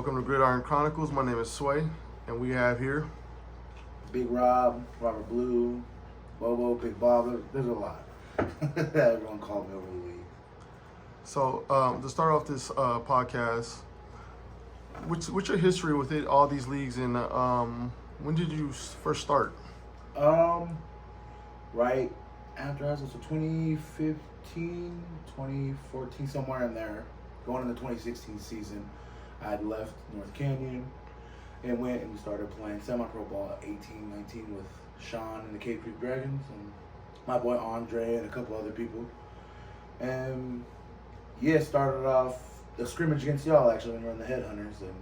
Welcome to Gridiron Chronicles. My name is Sway, and we have here Big Rob, Robert Bleau, Bobo, Big Bob. There's a lot. Everyone called me over the week. So, to start off this podcast, what's your history with it, all these leagues, and when did you first start? Right after high school, so 2015, 2014, somewhere in there, going into the 2016 season, I had left North Canyon and went and started playing semi-pro ball at 18, 19 with Sean and the Cape Creek Dragons and my boy Andre and a couple other people. And yeah, started off a scrimmage against y'all actually when we were in the Headhunters and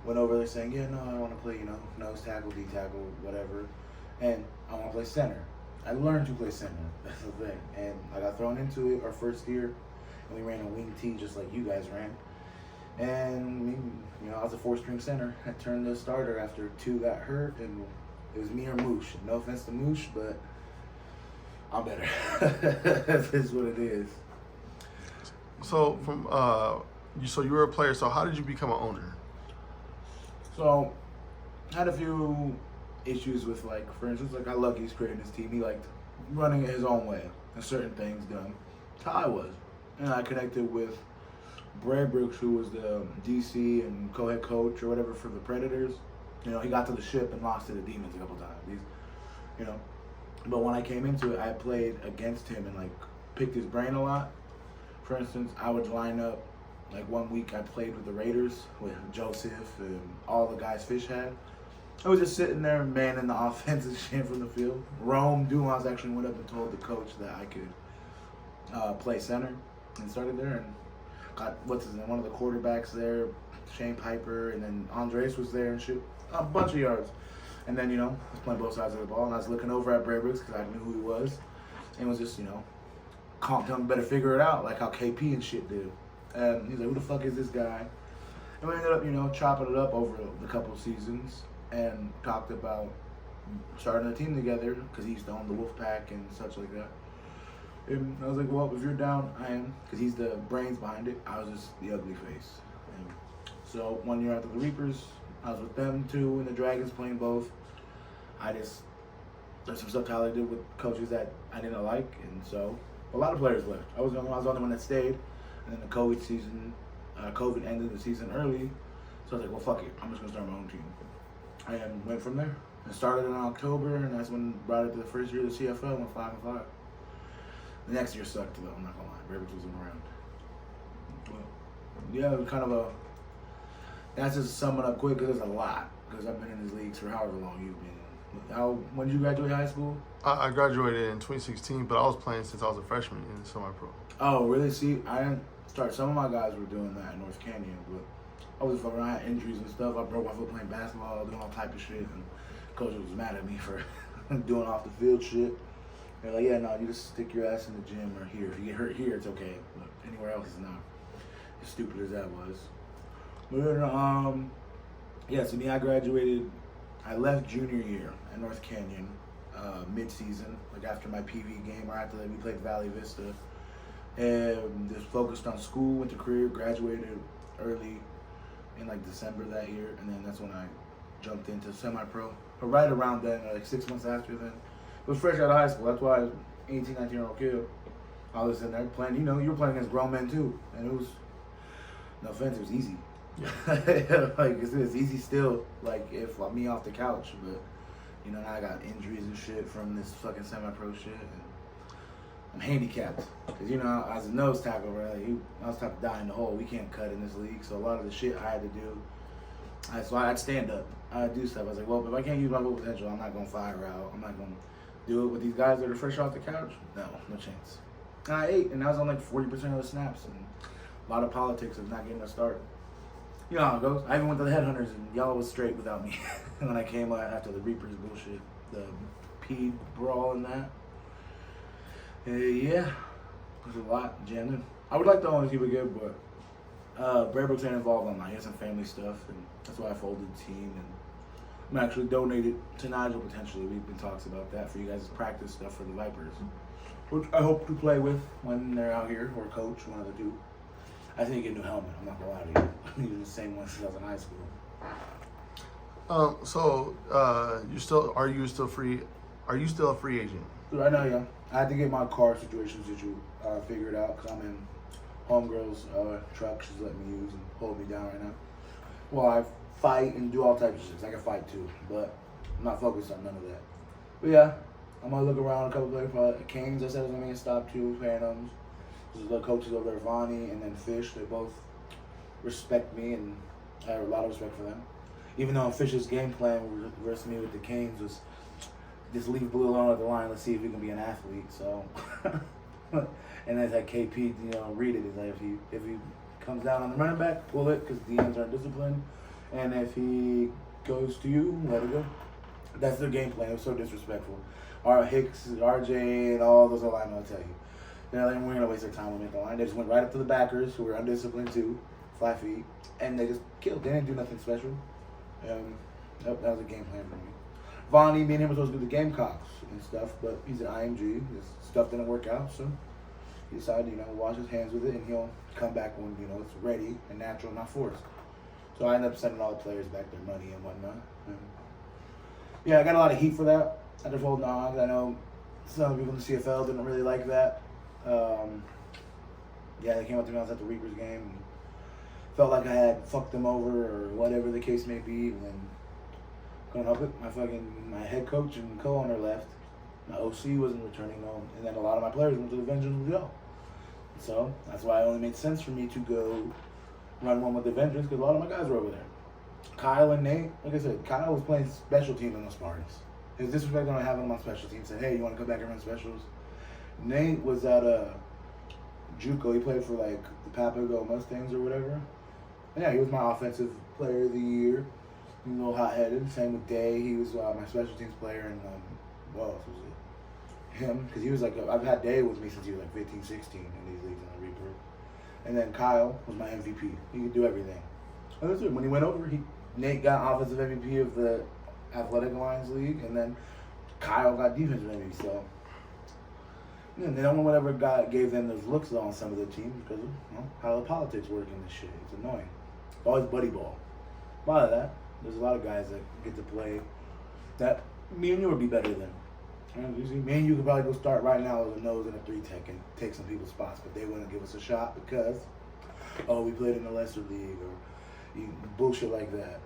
went over there saying, yeah, no, I want to play, nose tackle, D tackle, whatever. And I want to play center. I learned to play center. That's the thing. And I got thrown into it our first year, and we ran a wing tee just like you guys ran. And I was a four-string center. I turned the starter after two got hurt, and it was me or Moosh. No offense to Moosh, but I'm better. That is what it is. So you were a player. So how did you become an owner? So I had a few issues with, for instance, how Lucky's creating his team. He liked running it his own way and certain things done. That's how I was. And I connected with Brad Brooks, who was the DC and co-head coach or whatever for the Predators. He got to the ship and lost to the Demons a couple times. But when I came into it, I played against him and picked his brain a lot. For instance, I would line up, 1 week I played with the Raiders with Joseph and all the guys Fish had. I was just sitting there manning the offense and shit from the field. Rome Dumas actually went up and told the coach that I could play center and started there and got, one of the quarterbacks there, Shane Piper, and then Andres was there and shit. A bunch of yards. And then, I was playing both sides of the ball and I was looking over at Brad Brooks because I knew who he was. And was just, telling me better figure it out like how KP and shit did. And he's like, who the fuck is this guy? And we ended up, chopping it up over the couple seasons and talked about starting a team together because he used to own the Wolfpack and such like that. And I was like, well, if you're down, I am, because he's the brains behind it. I was just the ugly face. And so 1 year after the Reapers, I was with them too, and the Dragons playing both. There's some stuff Tyler did with coaches that I didn't like, and so a lot of players left. I was the only one that stayed, and then the COVID ended the season early, so I was like, well, fuck it, I'm just gonna start my own team. I went from there. I started in October, and that's when I brought it to the first year of the CFL, went 5-5. The next year sucked though, I'm not gonna lie. Ravens wasn't around. But yeah, it was kind of that's just summing up quick because there's a lot. Because I've been in these leagues for however long you've been. When did you graduate high school? I graduated in 2016, but I was playing since I was a freshman in semi-pro. Oh, really? See, I didn't start. Some of my guys were doing that in North Canyon, but I was fucking around. I had injuries and stuff. I broke my foot playing basketball, doing all type of shit, and coach was mad at me for doing off the field shit. They're like, yeah, no, you just stick your ass in the gym or here. If you get hurt here, it's okay, but anywhere else is not. As stupid as that was. But so me, I graduated. I left junior year at North Canyon, mid-season, after my PV game or after we played Valley Vista, and just focused on school. Went to career, graduated early in December that year, and then that's when I jumped into semi-pro. But right around then, 6 months after then. It was fresh out of high school. That's why I was 18, 19-year-old kid. I was in there playing. You were playing against grown men too, and it was, no offense, it was easy. Yeah. It's easy still. If me off the couch, but now I got injuries and shit from this fucking semi-pro shit, and I'm handicapped because as a nose tackle, right? I was type to die in the hole. We can't cut in this league, so a lot of the shit I had to do. So I'd stand up. I'd do stuff. I was like, well, if I can't use my full potential, I'm not gonna fire out. I'm not gonna do it with these guys that are fresh off the couch. No chance. And I ate, and I was on 40% of the snaps, and a lot of politics of not getting a start. You know how it goes. I even went to the Headhunters, and y'all was straight without me. When I came out after the Reapers bullshit, the P brawl and that. Yeah, there's a lot jamming. I would like to always keep it good, but Brad Brooks ain't involved on that. He has some family stuff, and that's why I folded the team. And I'm actually donated to Nigel potentially. We've been talks about that for you guys' practice stuff for the Vipers, which I hope to play with when they're out here, or coach, one of the two. I think you get a new helmet. I'm not gonna lie to you. I'm using the same one since I was in high school. Are you still free? Are you still a free agent? Right now, yeah. I had to get my car situation figured out because I'm in homegirl's truck. She's letting me use and hold me down right now. Well, I fight and do all types of shit. I can fight too, but I'm not focused on none of that. But yeah, I'm gonna look around a couple players. For Canes, I said I was gonna make a stop too. Phantoms. There's the coaches over there, Vonnie and then Fish. They both respect me, and I have a lot of respect for them. Even though Fish's game plan versus me with the Canes was just leave Blue alone at the line. Let's see if he can be an athlete. So, and as that KP, read it is like if he comes down on the running back, pull it because DNs aren't disciplined, and if he goes to you, let it go. That's their game plan. It was so disrespectful. Our Hicks, RJ, and all those linemen, I'll tell you. We're gonna waste their time with me at the line. They just went right up to the backers, who were undisciplined too, 5 feet, and they just killed. They didn't do nothing special. That was a game plan for me. Vonnie, me and him were supposed to do the Gamecocks and stuff, but he's an IMG. His stuff didn't work out, so he decided, wash his hands with it, and he'll come back when, it's ready and natural, not forced. So I ended up sending all the players back their money and whatnot. And yeah, I got a lot of heat for that. I just holding on. I know some people in the CFL didn't really like that. Yeah, they came up to me. I was at the Reapers game and felt like I had fucked them over or whatever the case may be. And then couldn't help it. My head coach and co-owner left. My OC wasn't returning home, and then a lot of my players went to the Vengeance with Joe. So that's why it only made sense for me to go run one with the Vengeance because a lot of my guys were over there. Kyle and Nate, like I said, Kyle was playing special team in those parties. His disrespect on having him on special teams. Said, hey, you want to come back and run specials? Nate was at JUCO. He played for like the Papago Mustangs or whatever. And yeah, he was my offensive player of the year. He was a little hot-headed. Same with Day. He was my special teams player. And what else was it? Him, because he was like, I've had Day with me since he was like 15, 16 in these leagues in the Reaper. And then Kyle was my MVP. He could do everything. And that's it. When he went over, Nate got offensive MVP of the Athletic Alliance League, and then Kyle got defensive MVP. So, they don't know whatever guy gave them those looks on some of the teams because of how the politics work in this shit. It's annoying. It's always buddy ball. A lot of that. There's a lot of guys that get to play that me and you would be better than. Me and you could probably go start right now as a nose and a 3-tech and take some people's spots, but they wouldn't give us a shot because, we played in the lesser league or bullshit like that.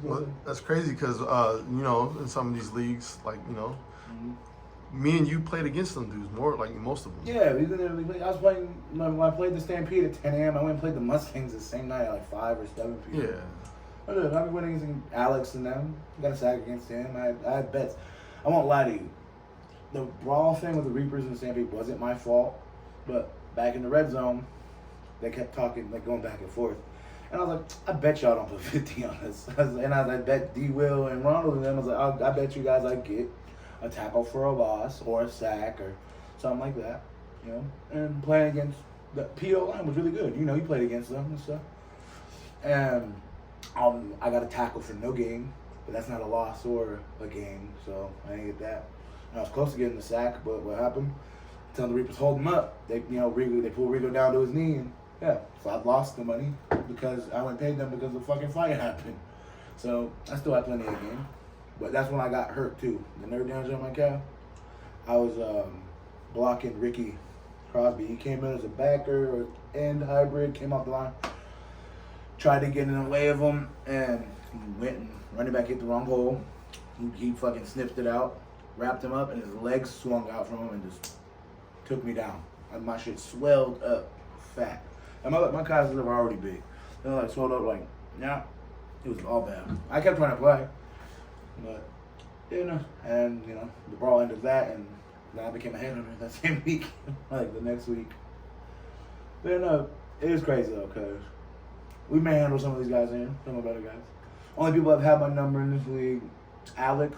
Well, that's crazy because, in some of these leagues, me and you played against them dudes more, like most of them. Yeah, we was in there. I was playing, when I played the Stampede at 10 a.m., I went and played the Mustangs the same night at like 5 or 7 p.m. Yeah. I've been winning against Alex and them. Got a sack against him. I had bets. I won't lie to you. The brawl thing with the Reapers and the Stampede wasn't my fault, but back in the red zone, they kept talking, like going back and forth. And I was like, I bet y'all don't put 50 on this. I bet D-Will and Ronald and them. I was like, I bet you guys I get a tackle for a loss or a sack or something like that, And playing against the PO line was really good. He played against them and stuff. And I got a tackle for no gain, but that's not a loss or a gain, so I didn't get that. And I was close to getting the sack, but what happened? Until the Reapers hold him up, they pulled Rigo down to his knee, and so I lost the money because I went and paid them because the fucking fight happened. So I still had plenty of game, but that's when I got hurt too. The nerve damage on my calf. I was blocking Ricky Crosby. He came in as a backer or end hybrid, came off the line. Tried to get in the way of him, and he went and running back hit the wrong hole. He fucking sniffed it out, wrapped him up, and his legs swung out from him and just took me down. And my shit swelled up fat. And my calves were already big. They were like swelled up like, it was all bad. I kept trying to play, but and the brawl ended that, and then I became a headhunter that same week, like the next week. But it is crazy though, cause we may handle some of these guys in, some of the better guys. Only people that have had my number in this league, Alex,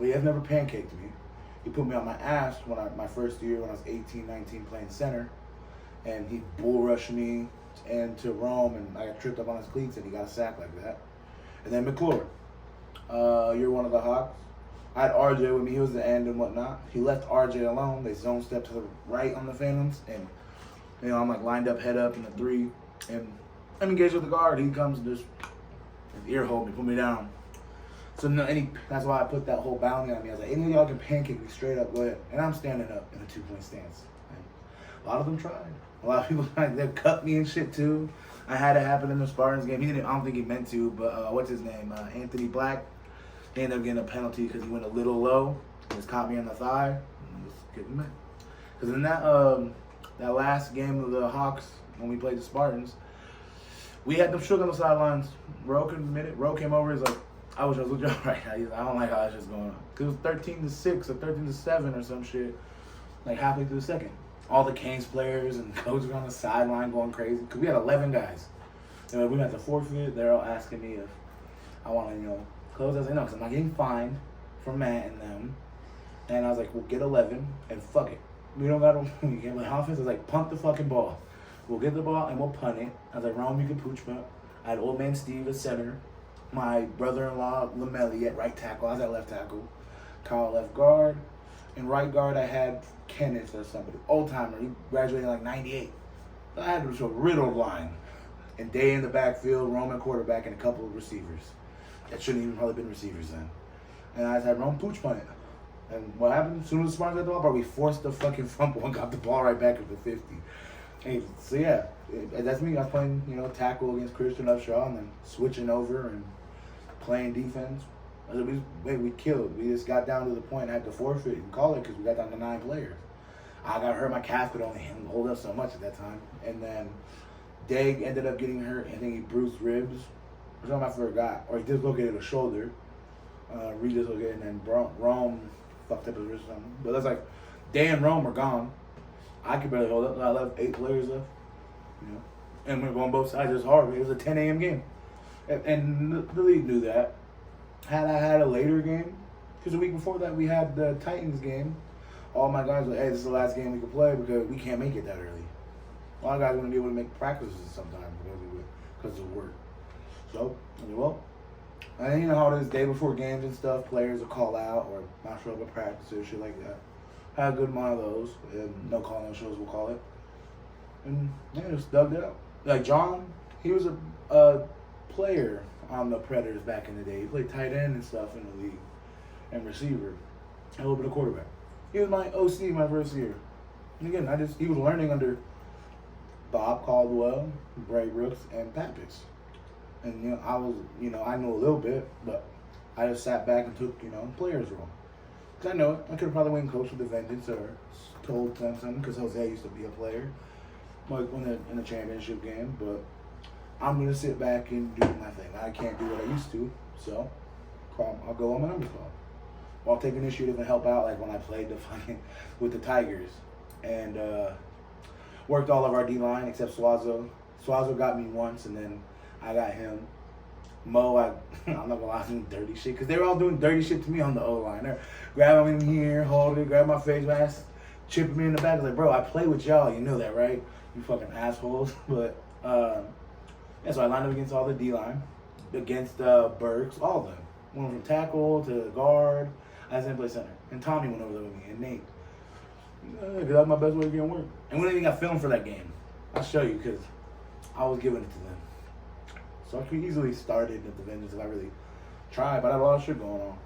he has never pancaked me. He put me on my ass my first year when I was 18, 19 playing center. And he bull rushed me into Rome, and I got tripped up on his cleats, and he got a sack like that. And then McClure, you're one of the Hawks. I had RJ with me. He was the end and whatnot. He left RJ alone. They zone stepped to the right on the Phantoms, and I'm like lined up, head up in the 3, and I'm engaged with the guard. He comes and just ear hold me, put me down. So that's why I put that whole bounty on me. I was like, any of y'all can pancake me straight up, go ahead. And I'm standing up in a 2-point stance. And a lot of them tried. A lot of people they cut me and shit too. I had it happen in the Spartans game. I don't think he meant to, but what's his name? Anthony Black. He ended up getting a penalty because he went a little low. He just caught me on the thigh. And just getting mad. Because in that last game of the Hawks when we played the Spartans, we had them shook on the sidelines. Roe couldn't admit it. Roe came over. He's like, I wish I was with y'all right now. I don't like how it's just going on. Because it was 13-6 or 13-7 or some shit. Like halfway through the second. All the Canes players and coaches were on the sideline going crazy. Because we had 11 guys. And we had to forfeit. They're all asking me if I want to, close. I was like, no, because I'm not getting fined for Matt and them. And I was like, we'll get 11 and fuck it. We don't got to, we can't play offense. I was like, punt the fucking ball. We'll get the ball and we'll punt it. I was like, Rome, you can pooch punt. I had old man Steve at center. My brother-in-law, Lamelli, at right tackle. I was at left tackle. Kyle left guard. And right guard, I had Kenneth or somebody. Old-timer. He graduated in like 98. So I had a riddled line. And Day in the backfield, Roman quarterback, and a couple of receivers. That shouldn't even probably been receivers then. And I just had Rome pooch punt it. And what happened? As soon as the Spartans got the ball, bro, we forced the fucking fumble and got the ball right back at the 50. Hey, so yeah, that's me. I was playing, tackle against Christian Upshaw and then switching over and playing defense. We killed. We just got down to the point I had to forfeit and call it because we got down to 9 players. I got hurt. My calf could only hold up so much at that time. And then Dag ended up getting hurt. I think he bruised ribs or something. I forgot. Or he dislocated a shoulder. Redislocated. And then Rome fucked up his wrist or something. But that's like, Day and Rome are gone. I could barely hold up. I left 8 players left. And we were going both sides. It was hard. It was a 10 a.m. game. And the league knew that. Had I had a later game, because the week before that we had the Titans game, all my guys were like, hey, this is the last game we can play because we can't make it that early. A lot of guys wouldn't be able to make practices sometimes because of work. So, well, and you know how it is, day before games and stuff, players will call out or not show up at practice or shit like that. Had a good amount of those, and no call, no shows, we'll call it. And yeah, just dug it out. Like John, he was a player on the Predators back in the day. He played tight end and stuff in the league, and receiver, and a little bit of quarterback. He was my OC my first year. And again, he was learning under Bob Caldwell, Bray Brooks, and Pappas. And I knew a little bit, but I just sat back and took players' role. Cause I know it. I could have probably went and coached with the Vengeance or told them something because Jose used to be a player, like in the championship game. But I'm gonna sit back and do my thing. I can't do what I used to, so I'll go on my numbers call. Or I'll take initiative and help out, like when I played with the Tigers and worked all of our D line except Suazo. Suazo got me once, and then I got him. Mo, I'm not gonna lie, doing dirty shit because they were all doing dirty shit to me on the O line. They're grabbing me here, holding, grab my face mask, chipping me in the back. I was like, bro, I play with y'all. You know that, right? You fucking assholes. But yeah, so I lined up against all the D line, against Burks, all of them. Went from tackle to guard. I just didn't play center. And Tommy went over there with me, and Nate. Because that was my best way of getting work. And we didn't even got film for that game. I'll show you because I was giving it to them. So I could easily started at the Vengeance if I really tried, but I had a lot of shit going on.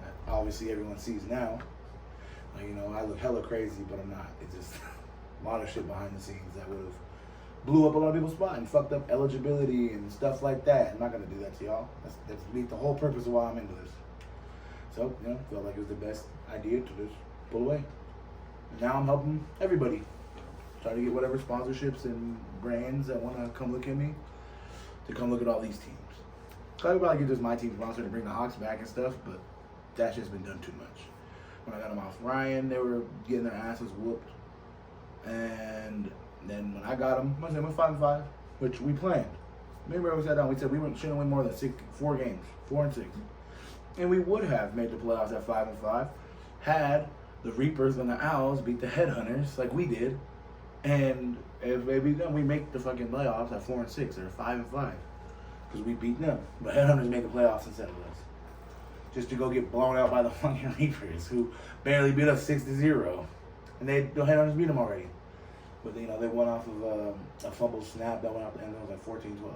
That obviously everyone sees now. Like, I look hella crazy, but I'm not. It's just a lot of shit behind the scenes that would have blew up a lot of people's spot and fucked up eligibility and stuff like that. I'm not gonna do that to y'all. That's the whole purpose of why I'm into this. So, felt like it was the best idea to just pull away. And now I'm helping everybody. Try to get whatever sponsorships and brands that want to come look at me to come look at all these teams. So I could probably get just my team sponsor to bring the Hawks back and stuff, but that's just been done too much. When I got them off Ryan, they were getting their asses whooped. And then when I got them, I went 5-5, which we planned. Remember we sat down, we said we shouldn't win more than 4 games, 4 and 6. And we would have made the playoffs at 5-5 had the Reapers and the Owls beat the Headhunters like we did. And if they beat them, we make the fucking playoffs at 4 and 6 or 5-5 because we beat them. But Headhunters made the playoffs instead of us, just to go get blown out by the fucking Reapers who barely beat us 6-0, and the Headhunters beat them already. But, they went off of a fumble snap that went out the end. It was like 14-12.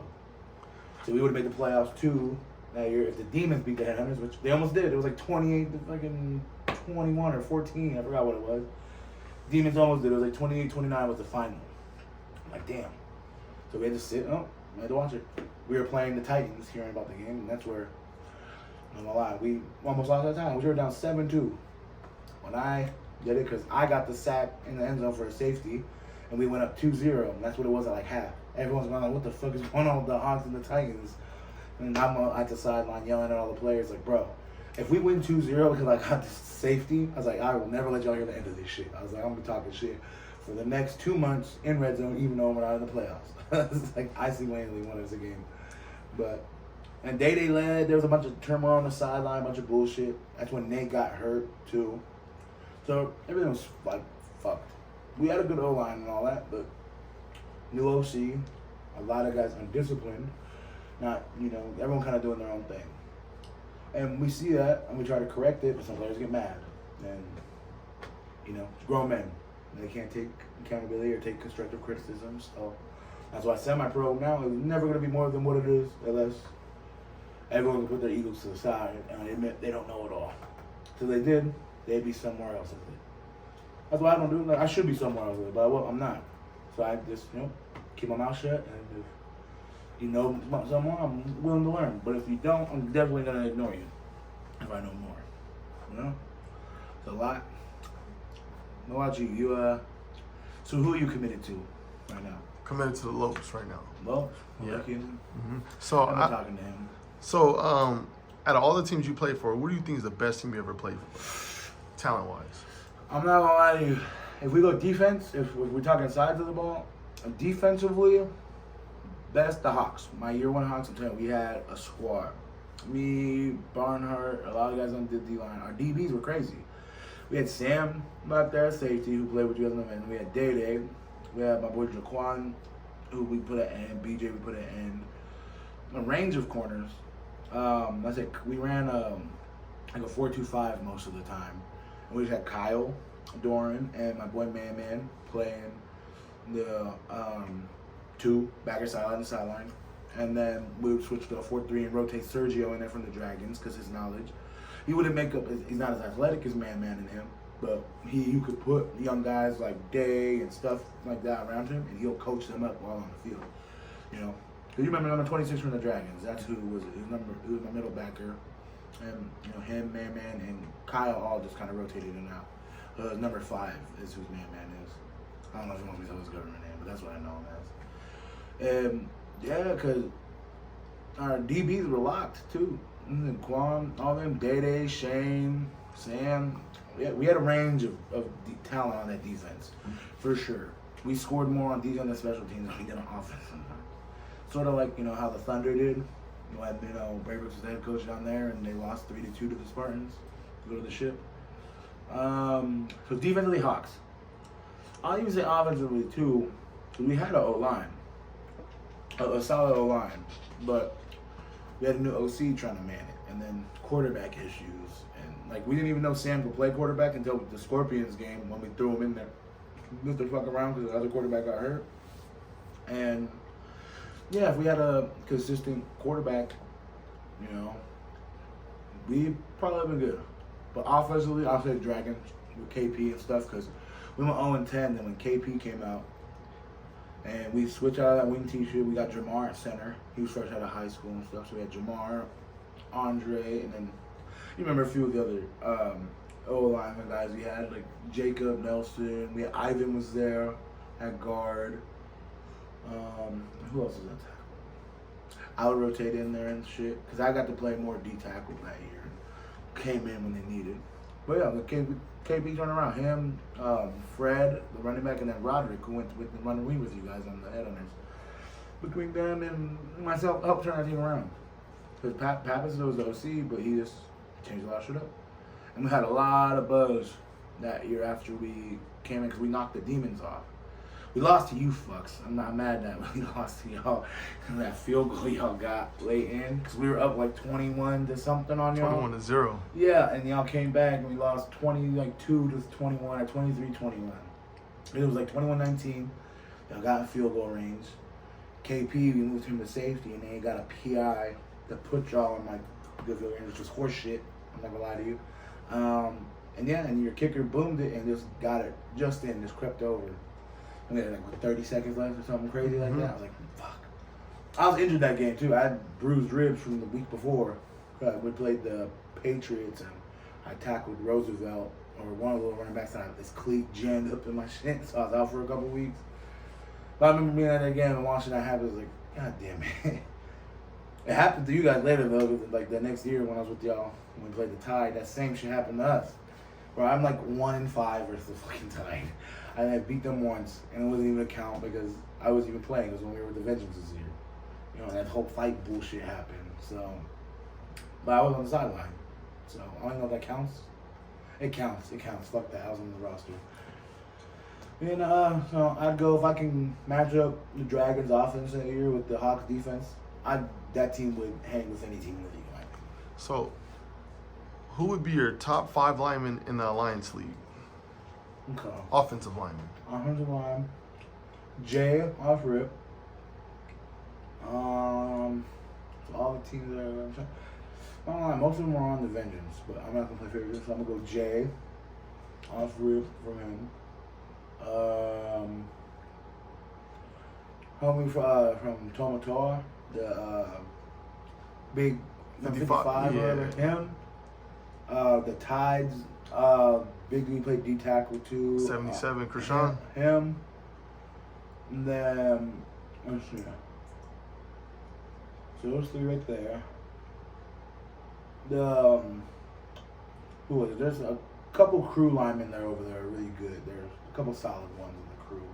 So we would have made the playoffs, too, that year if the Demons beat the Headhunters, which they almost did. It was like 28 to fucking 21 or 14. I forgot what it was. Demons almost did. It was like 28-29 was the final. I'm like, damn. So we had to sit. We had to watch it. We were playing the Titans, hearing about the game, and that's where, I'm gonna lie, we almost lost that time. We were down 7-2. When I did it, because I got the sack in the end zone for a safety, and we went up 2-0. And that's what it was at like half. Everyone's going like, what the fuck is going on with the Hawks and the Titans? And I'm at the sideline yelling at all the players, like, bro, if we win 2-0 because I got this safety, I was like, I will never let y'all hear the end of this shit. I was like, I'm going to be talking shit for the next 2 months in red zone, even though we're not in the playoffs. It's like, I see Wayne Lee won us a game. And Day led. There was a bunch of turmoil on the sideline, a bunch of bullshit. That's when Nate got hurt, too. So everything was, like, fucked. We had a good O-line and all that, but new OC, a lot of guys undisciplined, not, everyone kind of doing their own thing. And we see that, and we try to correct it, but some players get mad. And, it's grown men. They can't take accountability or take constructive criticism. So that's why semi-pro now is never going to be more than what it is, unless everyone can put their egos to the side and admit they don't know it all. So they did, they'd be somewhere else with it. That's why I don't do it. Like, I should be somewhere else with it, but I'm not. So I just, keep my mouth shut, and if you know someone, I'm willing to learn. But if you don't, I'm definitely going to ignore you if I know more. It's a lot. What about you? So who are you committed to right now? Committed to the Lopes right now. Lopes? Yeah. Mm-hmm. So I'm talking to him. So, out of all the teams you play for, what do you think is the best team you ever played for, talent-wise? I'm not gonna lie to you. If we go defense, if we're talking sides of the ball, defensively, that's the Hawks. My year one Hawks, I'm telling you, we had a squad. Me, Barnhart, a lot of guys on the D-line. Our DBs were crazy. We had Sam back there, safety, who played with you, and we had Day. We had my boy Jaquan, who we put at end. BJ, we put at end. A range of corners. That's it. We ran like a 4-2-5 most of the time. And we just had Kyle, Doran, and my boy Man playing the 2 backer sideline to sideline. And then we would switch to a 4-3 and rotate Sergio in there from the Dragons because his knowledge. He wouldn't make up. He's not as athletic as Man and him, but you could put young guys like Day and stuff like that around him, and he'll coach them up while on the field. You remember number 26 from the Dragons? That's who was it. He was my middle backer, and him, Man, and Kyle all just kind of rotated in and out. Number 5 is who Man is. I don't know if you want me to tell his government name, but that's what I know him as. Yeah, because our DBs were locked too. And Quan, all them, Day, Shane, Sam. Yeah, we had a range of talent on that defense, for sure. We scored more on defense than special teams than we did on offense sometimes. Sort of like, how the Thunder did. Braybrook was the head coach down there, and they lost 3-2 to the Spartans to go to the ship. So defensively, Hawks. I'll even say offensively, too, because we had an O-line. A solid O-line. But we had a new OC trying to man it. And then quarterback issues. And, we didn't even know Sam could play quarterback until the Scorpions game when we threw him in there. Missed the fuck around because the other quarterback got hurt. And, yeah, if we had a consistent quarterback, we probably would have been good. But offensively, I'll say Dragons with KP and stuff because we went 0-10. Then when KP came out, and we switched out of that wing t-shirt, we got Jamar at center. He was fresh out of high school and stuff. So we had Jamar, Andre, and then you remember a few of the other O-lineman guys we had, like Jacob, Nelson. We had Ivan was there at guard. Who else was on tackle? I would rotate in there and shit because I got to play more D-tackle that year. Came in when they needed. But yeah, the KP turned around. Him, Fred, the running back, and then Roderick, who went with the running wing with you guys on the Headhunters. Between them and myself, helped turn that team around. Because Pappas was the OC, but he just changed a lot of shit up. And we had a lot of buzz that year after we came in because we knocked the Demons off. We lost to you fucks. I'm not mad that we lost to y'all. And that field goal y'all got late in. Because we were up like 21 to something on y'all. 21-0. Yeah, and y'all came back and we lost 22 to 21 or 23-21. It was like 21-19. Y'all got in field goal range. KP, we moved him to safety, and then he got a PI that put y'all in like good field range, which was horse shit. I'm not gonna lie to you. And your kicker boomed it and just got it just in, just crept over. And we had like 30 seconds left or something crazy like that. I was like, fuck. I was injured that game too. I had bruised ribs from the week before. We played the Patriots and I tackled Roosevelt, or one of the running backs, and this cleat jammed up in my shit, so I was out for a couple weeks. But I remember being at that game and watching that happen. I was like, God damn it. It happened to you guys later though, because like the next year when I was with y'all, when we played the Tide, that same shit happened to us. Where I'm like 1-5 versus the fucking Tide. I beat them once, and it wasn't even a count because I wasn't even playing. It was when we were with the Vengeance this year. You know, that whole fight bullshit happened. So, but I was on the sideline. So I don't know if that counts. It counts. Fuck that. I was on the roster. And so I'd go if I can match up the Dragons' offense that year with the Hawks' defense. That team would hang with any team in the league. Right? So, who would be your top 5 linemen in the Alliance League? Okay. Offensive linemen. Offensive line. Jay off rip. So all the teams that I'm trying. I don't know, most of them are on the Vengeance, but I'm not gonna play favorites, so I'm gonna go Jay off rip from him. Homie from Tomatoa, the big 55 whatever. Him. The Tides, big dude played D tackle too. 77, Krishan. Him. And then let's see. So those 3 right there. The who was it? There's a couple crew linemen there over there are really good. There's a couple solid ones in the crew.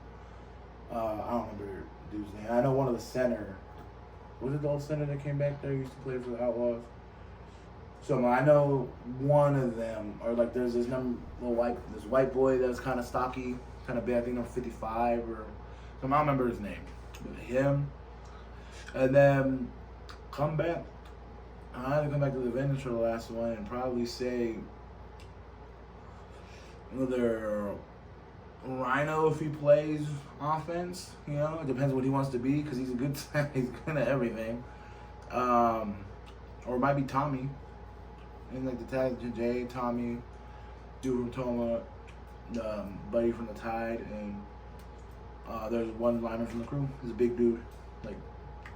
I don't remember the dude's name. I know one of the center. Was it the old center that came back there? Used to play for the Outlaws. So I know one of them, or like there's this white boy that's kind of stocky, kind of big. I think I'm 55 or something. I don't remember his name, but him. And then come back. I had to come back to the Vengeance for the last one and probably say either Rhino if he plays offense. You know, it depends what he wants to be because he's good at everything. Or it might be Tommy. And like the tag, Jay, Tommy, dude from Toma, buddy from the Tide, and there's one lineman from the crew. He's a big dude, like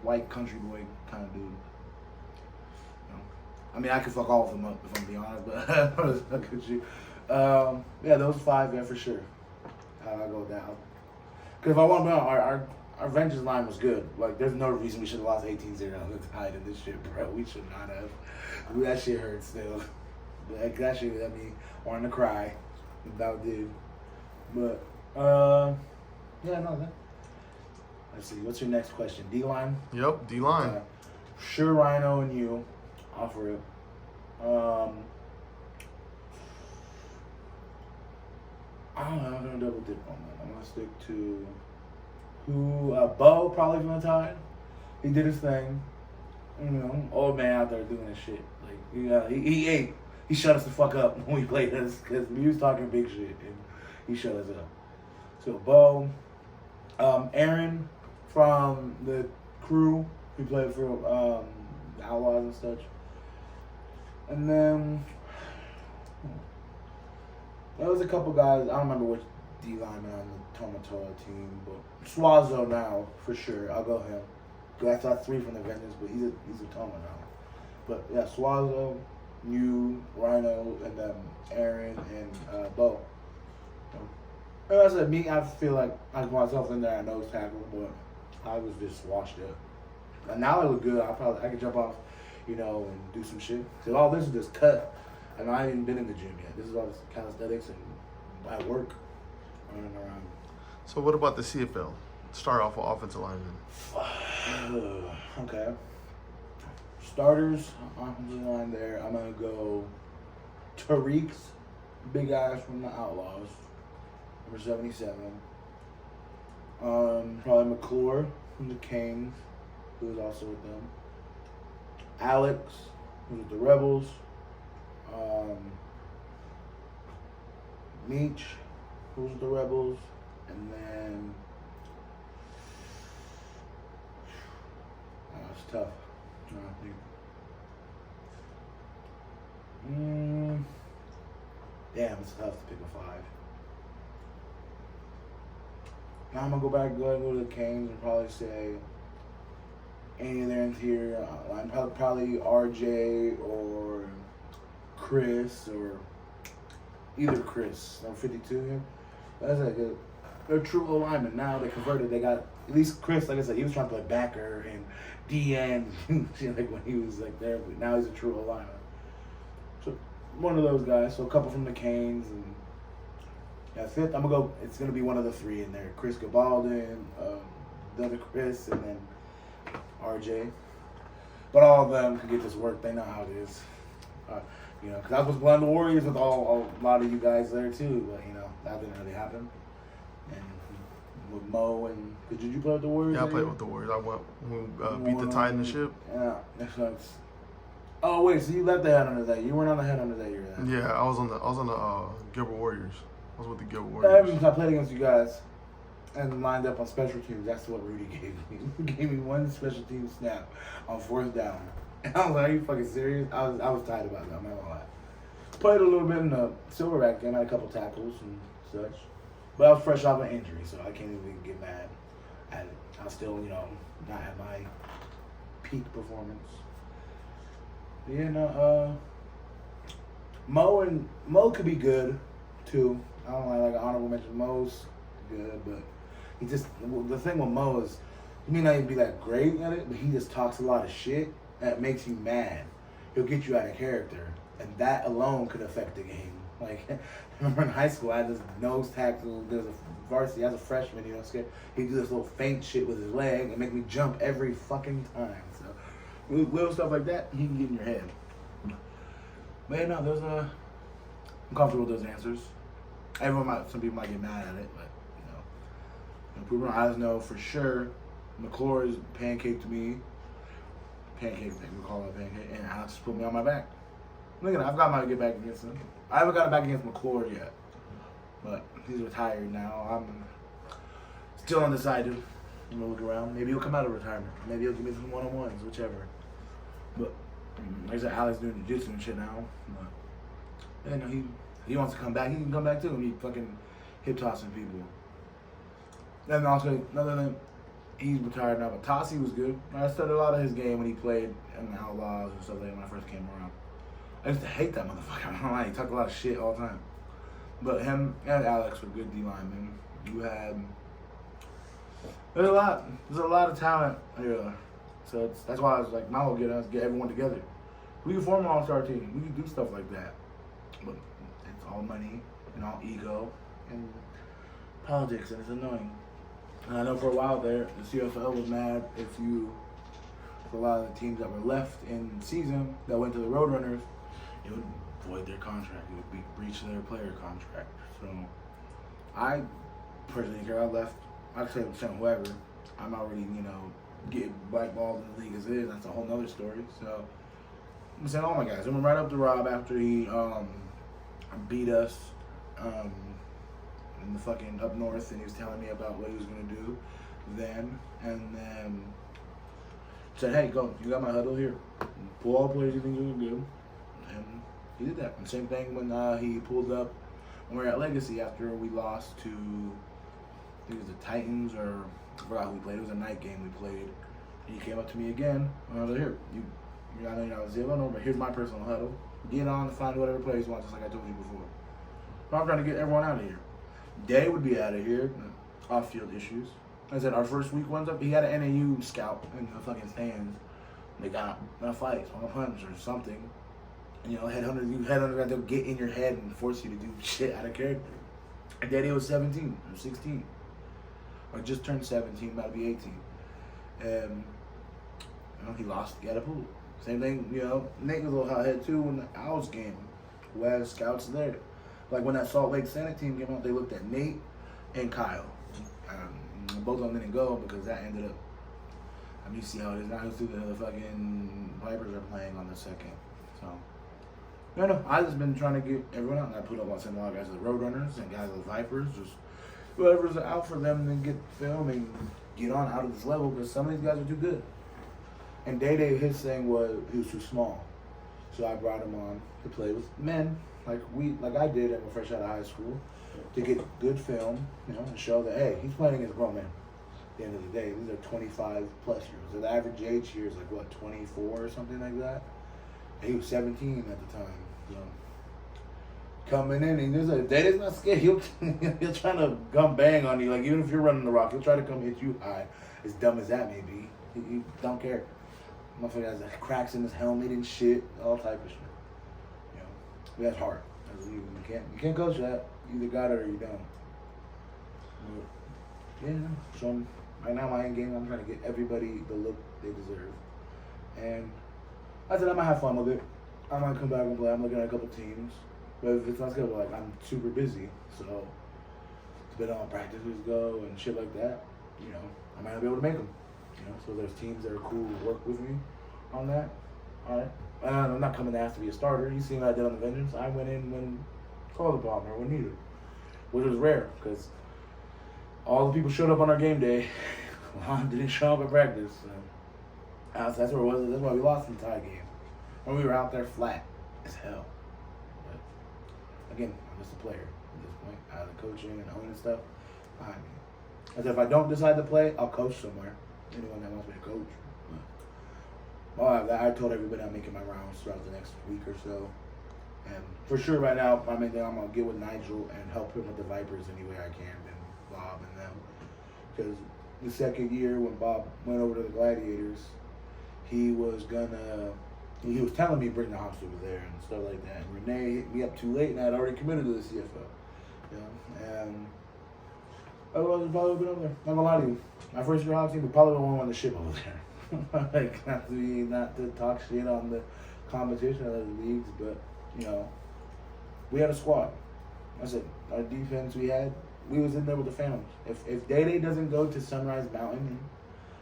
white country boy kind of dude. I mean, I could fuck all of them up if I'm being honest, but I could shoot. Yeah, those 5, yeah, for sure. I'll go down. Because if I want to know, our Vengeance line was good. Like, there's no reason we should have lost 18-0 on the Tide in this shit, bro. We should not have. That shit hurts still. That shit let me wanting to cry about dude. But, yeah, no, that. Let's see, what's your next question? D-line? Yep, D-line. Sure, Rhino and you. Offer it. I don't know. I'm gonna double dip on that. I'm gonna stick to Bo, probably from the Tide. He did his thing. You know, old man out there doing his shit. Like, yeah, he shut us the fuck up when we played us because we was talking big shit and he shut us up. So Bo, Aaron from the crew. He played for the Outlaws and such. And then there was a couple guys. I don't remember which D lineman on the Tomatoa team, but Swazo now for sure. I'll go him. That's 3 from the Vengeance, but he's a Toma now. But yeah, Swazo, you, Rhino, and then Aaron and Bo. So, as I said, me, I feel like I put myself in there at nose tackle, but I was just washed up. And now I look good. I could jump off, you know, and do some shit. Cause all this is just cut, and I ain't even been in the gym yet. This is all this calisthenics and at work, running around. So what about the CFL? Start off with offensive lineman. Okay. Starters, offensive line there. I'm gonna go Tariq's, big guy from the Outlaws, number 77. Probably McClure from the Kings, who was also with them. Alex, who's with the Rebels. Meech, who's with the Rebels. And then it's tough. I think. Damn, it's tough to pick a 5. Now I'm gonna go to the Canes and probably say any of their interior. I'm probably RJ or Chris or either Chris. I'm 52. That's like they're true alignment. Now they converted. They got at least Chris. Like I said, he was trying to play backer and DN. Like when he was like there, but now he's a true alignment. So one of those guys. So a couple from the Canes and. Yeah, 5th, I'm gonna go. It's gonna be one of the 3 in there: Chris Gabaldon, the other Chris, and then RJ. But all of them can get this work. They know how it is. Because I was playing the Warriors with a lot of you guys there too. But that didn't really happen. And with Mo and did you play with the Warriors? Yeah, I played with the Warriors. I went who beat the Titanship. Yeah, that's nice. Oh wait, so you left the head under that? You weren't on the head under that year then? Yeah, I was on the Gilbert Warriors. I was with the Gilbert Warriors. I played against you guys and lined up on special teams. That's what Rudy gave me. He gave me one special team snap on 4th down. And I was like, are you fucking serious? I was tight about that, I'm not gonna lie. Played a little bit in the Silverback game, had a couple tackles and such. But I was fresh off an injury, so I can't even get mad at it. I was still, not at my peak performance. But yeah, Mo could be good too. I don't like an honorable mention. Mo's good, but he just the thing with Mo is he may not even be that great at it, but he just talks a lot of shit that makes you mad. He'll get you out of character, and that alone could affect the game. Like I remember in high school, I had this nose tackle. There's a varsity as a freshman. He'd do this little feint shit with his leg and make me jump every fucking time. So little stuff like that, he can get in your head. But yeah, no, I'm comfortable with those answers. Some people might get mad at it, but people I know for sure. McClure is pancake to me. Pancake, we call it a pancake, and Alex put me on my back. Look at that, I've got my get back against him. I haven't got it back against McClure yet, but he's retired now. I'm still undecided. I'm gonna look around. Maybe he'll come out of retirement. Maybe he'll give me some one-on-ones, whichever. But like I said, Alex doing jiu-jitsu and shit now. But, yeah, he wants to come back. He can come back too. He fucking hip tossing people. And also another thing, he's retired now. But Tossie was good. I studied a lot of his game when he played in the Outlaws and stuff like that when I first came around. I used to hate that motherfucker. I don't know why. He talked a lot of shit all the time. But him and Alex were good D linemen. You had there's a lot of talent here. So that's why I was like, might as well get everyone together. We can form an all-star team. We can do stuff like that. But it's all money and all ego and politics, and it's annoying. And I know for a while there, the CFL was mad for a lot of the teams that were left in season that went to the Roadrunners, it would void their contract. It would breach their player contract. So I personally care. I left. I say whoever. I'm already, getting blackballed in the league as it is. That's a whole nother story. So I'm saying all my guys. I went right up to Rob after he beat us in the fucking up north, and he was telling me about what he was gonna do then, and then said, "Hey, go. You got my huddle here. Pull all the players you think you're gonna do." And he did that. And same thing when he pulled up when we were at Legacy after we lost to, I think it was the Titans or I forgot who we played. It was a night game we played. And he came up to me again. And I was like, "Here, I know you're not a zero, no, but here's my personal huddle. Get on and find whatever players you want, just like I told you before." So I'm trying to get everyone out of here. Day would be out of here. Off-field issues. I said our first week one's up. He had an NAU scout in the fucking stands. They got in a fight, on a punch or something. And, headhunter got to get in your head and force you to do shit out of character. And Daddy was 17 or 16. Or just turned 17, about to be 18. And he lost. He had a pool. Same thing, Nate was a little hothead too in the Owls game. Who had scouts there. Like when that Salt Lake Senate team came out, they looked at Nate and Kyle. Both of them didn't go because that ended up. You see how it is now. The fucking Vipers are playing on the second. So, no. I just been trying to get everyone out. And I put up on some guys as the Roadrunners and guys as the Vipers. Just whoever's out for them to get film and get on out of this level because some of these guys are too good. And Day, his thing was he was too small. So I brought him on to play with men like I did when fresh out of high school to get good film, and show that, hey, he's playing against grown men. At the end of the day, these are 25 plus years. So the average age here is 24 or something like that. And he was 17 at the time. So coming in, and there's Data's not scared. He'll try to come bang on you. Even if you're running the rock, he'll try to come hit you high. As dumb as that may be, he don't care. Motherfucker has cracks in his helmet and shit, all type of shit. But that's hard. You can't coach that. You either got it or you don't. But, yeah. So right now, my end game, I'm trying to get everybody the look they deserve. And I said I might have fun with it. I might come back and play. I'm looking at a couple teams. But if it's not scheduled, I'm super busy. So depending on practices go and shit like that, I might not be able to make them. So there's teams that are cool to work with me on that. All right. I'm not coming to ask to be a starter. You seen what I did on the Vengeance. I went in when called upon or when needed, which was rare because all the people showed up on our game day. Lon didn't show up at practice. So that's where it was. That's why we lost the tie game. When we were out there flat as hell. But again, I'm just a player at this point. Out of the coaching and owning stuff behind me. I said if I don't decide to play, I'll coach somewhere. Anyone that wants me to coach. I told everybody I'm making my rounds throughout the next week or so. And for sure right now, my main thing, I'm going to get with Nigel and help him with the Vipers any way I can, and Bob and them. Because the second year when Bob went over to the Gladiators, he was telling me bring the Hawks over there and stuff like that. And Renee hit me up too late and I had already committed to the CFL. And I would probably been over there. Not going to lie to you. My first year Hawks team, we probably would have won the ship over there. Not to talk shit on the competition of the leagues, but we had a squad. I said our defense we was in there with the Phantoms. If Day doesn't go to Sunrise Mountain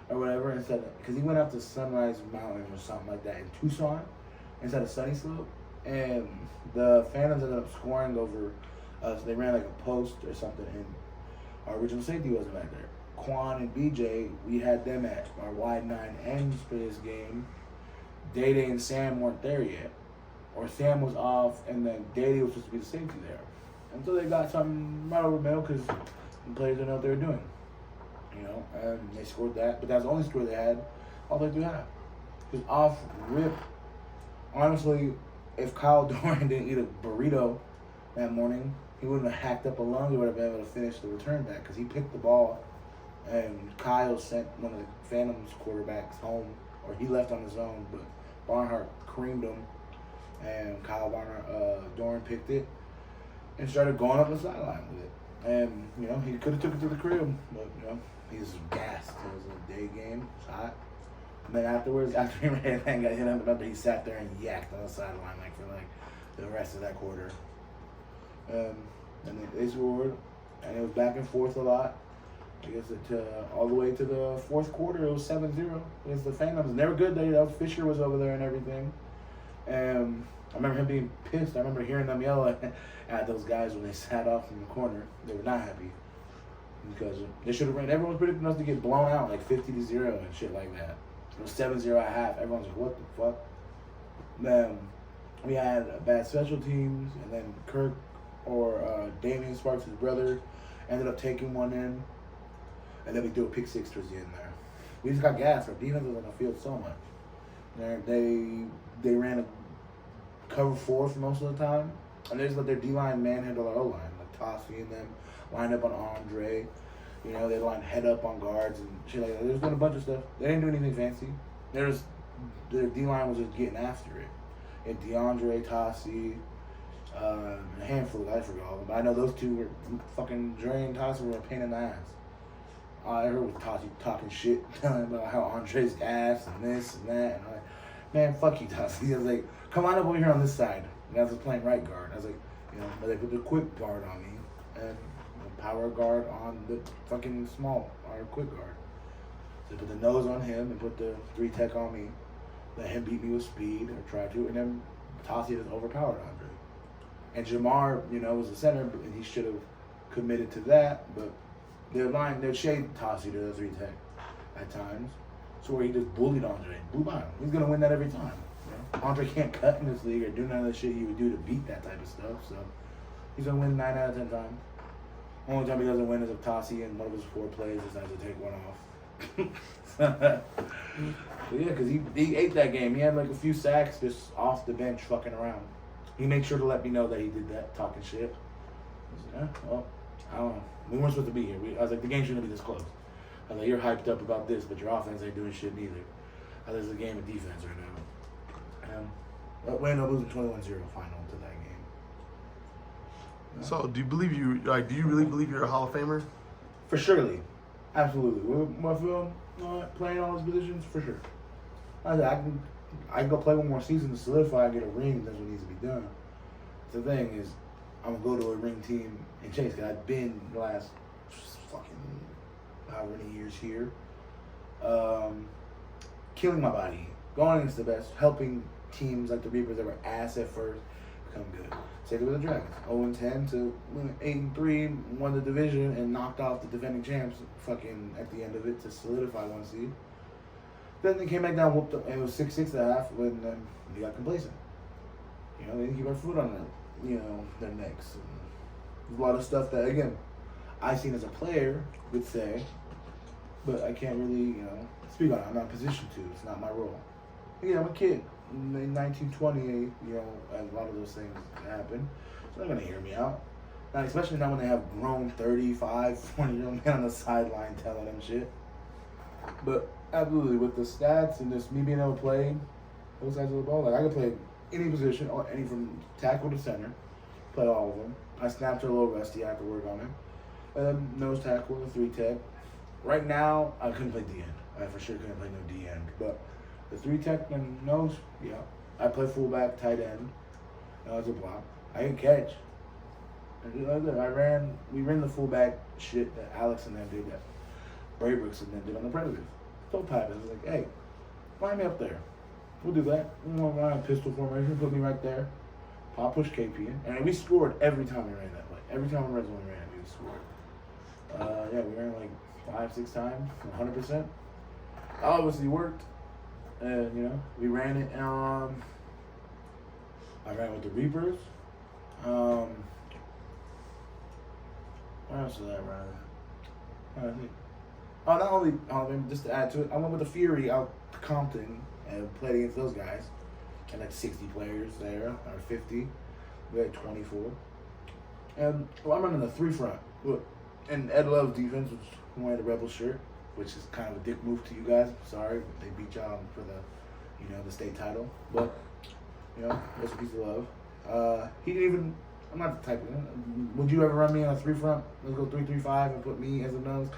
or whatever because he went out to Sunrise Mountain or something like that in Tucson instead of Sunny Slope, and the Phantoms ended up scoring over us. They ran a post or something, and our original safety wasn't back there. Quan and BJ, we had them at our wide 9 ends for this game. Day and Sam weren't there yet. Or Sam was off, and then Day was supposed to be the safety there. And so they got something right over the middle because the players didn't know what they were doing. And they scored that. But that was the only score they had all the way through half. Because off rip, honestly, if Kyle Doran didn't eat a burrito that morning, he wouldn't have hacked up a lung. He would have been able to finish the return back because he picked the ball. And Kyle sent one of the Phantoms quarterbacks home, or he left on his own, but Barnhart creamed him, and Kyle Doran picked it and started going up the sideline with it. And, he could have took it to the crib, but, he's gassed. It was a day game. It was hot. And then afterwards, after he ran and got hit on the bumper, he sat there and yacked on the sideline for the rest of that quarter. And then they scored, and it was back and forth a lot. I guess all the way to the fourth quarter, it was 7-0 against the Phantoms. And they were good. Fisher was over there and everything. And I remember him being pissed. I remember hearing them yell at those guys when they sat off in the corner. They were not happy because they should have ran. Everyone was predicting us to get blown out 50-0 and shit like that. It was 7-0 at half. Everyone's like, what the fuck? Then we had bad special teams, and then Kirk or Damian Sparks, his brother, ended up taking one in. And then we threw a pick six towards the end there. We just got gas. Our defense was on the field so much. They ran a cover 4 for most of the time. And they just let their D-line manhandle our O-line. Tossie and them lined up on Andre. They lined head up on guards and shit like that. They was doing a bunch of stuff. They didn't do anything fancy. Their D-line was just getting after it. And DeAndre, Tossie, a handful of guys, I forgot all of them. But I know those two were fucking Dre and Tossie were a pain in the ass. I heard with Tossie talking shit, telling about how Andre's ass and this and that. And I'm like, man, fuck you, Tossie. I was like, come on up over here on this side. And I was playing right guard. I was like, but they put the quick guard on me and the power guard on the fucking small or quick guard. So they put the nose on him and put the 3 tech on me. Let him beat me with speed or try to. And then Tossie just overpowered Andre. And Jamar, was the center, and he should have committed to that, but They'd shade Tossie to the 3 tech at times. So where he just bullied Andre. Blew by him. He's going to win that every time. You know? Andre can't cut in this league or do none of the shit he would do to beat that type of stuff. So he's going to win 9 out of 10 times. Only time he doesn't win is if Tossie in one of his 4 plays decides to take one off. But yeah, because he ate that game. He had like a few sacks just off the bench fucking around. He made sure to let me know that he did that, talking shit. I was like, well, I don't know. We weren't supposed to be here. I was like, the game shouldn't be this close. I was like, you're hyped up about this, but your offense ain't doing shit neither. I was like, it's a game of defense right now. But we ended up losing 21-0 final to that game. So, do you believe do you really believe you're a Hall of Famer? For surely. Absolutely. With my film, playing all those positions, for sure. I can go play one more season to solidify and get a ring, and that's what needs to be done. The thing is, I'm going to go to a ring team and chase, because I've been the last fucking however many years here, killing my body, going against the best, helping teams like the Reapers that were ass at first become good. Same with the Dragons, 0-10 to 8-3, won the division and knocked off the defending champs fucking at the end of it to solidify 1 seed. Then they came back down, whooped up, and it was 6-6 at half when we got complacent. You know, they didn't keep our foot on their necks. And there's a lot of stuff that, again, I seen as a player would say, but I can't really, speak on it. I'm not positioned to. It's not my role. Yeah, I'm a kid. In 1920, a lot of those things happen. So they're going to hear me out. Now, especially now when they have grown 35, 40-year-old men on the sideline telling them shit. But absolutely, with the stats and just me being able to play both sides of the ball, like I could play any position, or any from tackle to center, play all of them. I snapped her a little rusty. I have to work on it. And then nose tackle, the 3 tech. Right now, I couldn't play D end. I for sure couldn't play no D end. But the 3 tech and nose, yeah. I play fullback, tight end. As a block. I can catch. We ran the fullback shit that Alex and them did, that Braybrooks and them did on the Predators. Told Pat, I was like, hey, line me up there. We'll do that. We'll run a pistol formation, put me right there. Pop push KP in. And we scored every time we ran that play. Every time we ran, we scored. We ran like 5-6 times, 100%. Obviously worked. And, we ran it. I ran with the Reapers. What else did I run? Not only, just to add to it, I went with the Fury out to Compton and played against those guys. And like 60 players there, or 50. We had 24. And I'm running the 3 front. Look, and Ed Love's defense was wearing the Rebel shirt, which is kind of a dick move to you guys. Sorry, they beat y'all for the state title. But, that's a piece of love. He didn't even, I'm not the type of, would you ever run me on a 3 front? Let's go 3-3-5 and put me as a nose?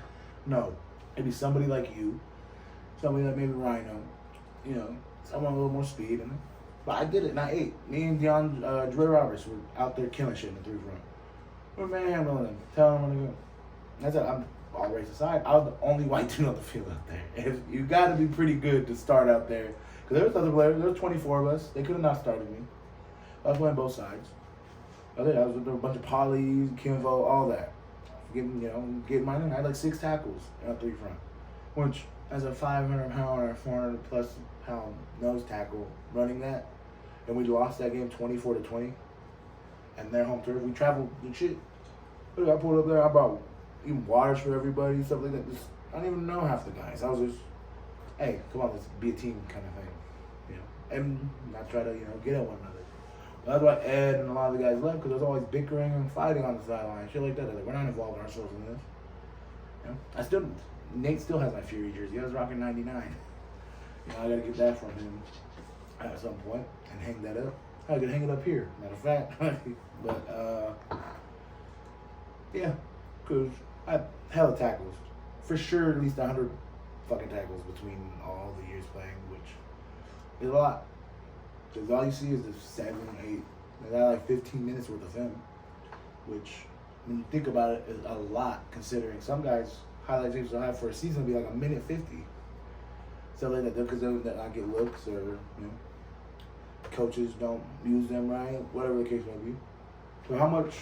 No. Maybe somebody like you, somebody like maybe Rhino, someone a little more speed. But I did it, and I ate. Me and Dre Roberts were out there killing shit in the 3 front. We're manhandling them, telling them where to go. That's it. I'm all race aside. I was the only white dude on the field out there. You got to be pretty good to start out there. Because there was other players. There was 24 of us. They could have not started me. I was playing both sides. There was a bunch of Polys, Kimvo, all that. Getting mine in. I had like 6 tackles in a 3 front. Which, as a 500-pound or 400-plus pound nose tackle running that, and we lost that game 24-20. And their home turf, we traveled and shit. Look, I pulled up there. I brought even waters for everybody, stuff like that. I don't even know half the guys. I was just, hey, come on, let's be a team kind of thing. And not try to, get at one another. That's why Ed and a lot of the guys left, because there's always bickering and fighting on the sideline, shit like that. They're like, we're not involving ourselves in this. Nate still has my Fury jersey. I was rocking 99. I gotta get that from him at some point and hang that up. I could hang it up here, matter of fact. But, yeah, because I had hella tackles. For sure, at least 100 fucking tackles between all the years playing, which is a lot. Because all you see is the 7, 8. They got like 15 minutes worth of film, which, when you think about it, is a lot, considering some guys' highlight tapes will have for a season will be like a minute 50. Stuff like that, because they'll not get looks, or, coaches don't use them right, whatever the case may be. So how much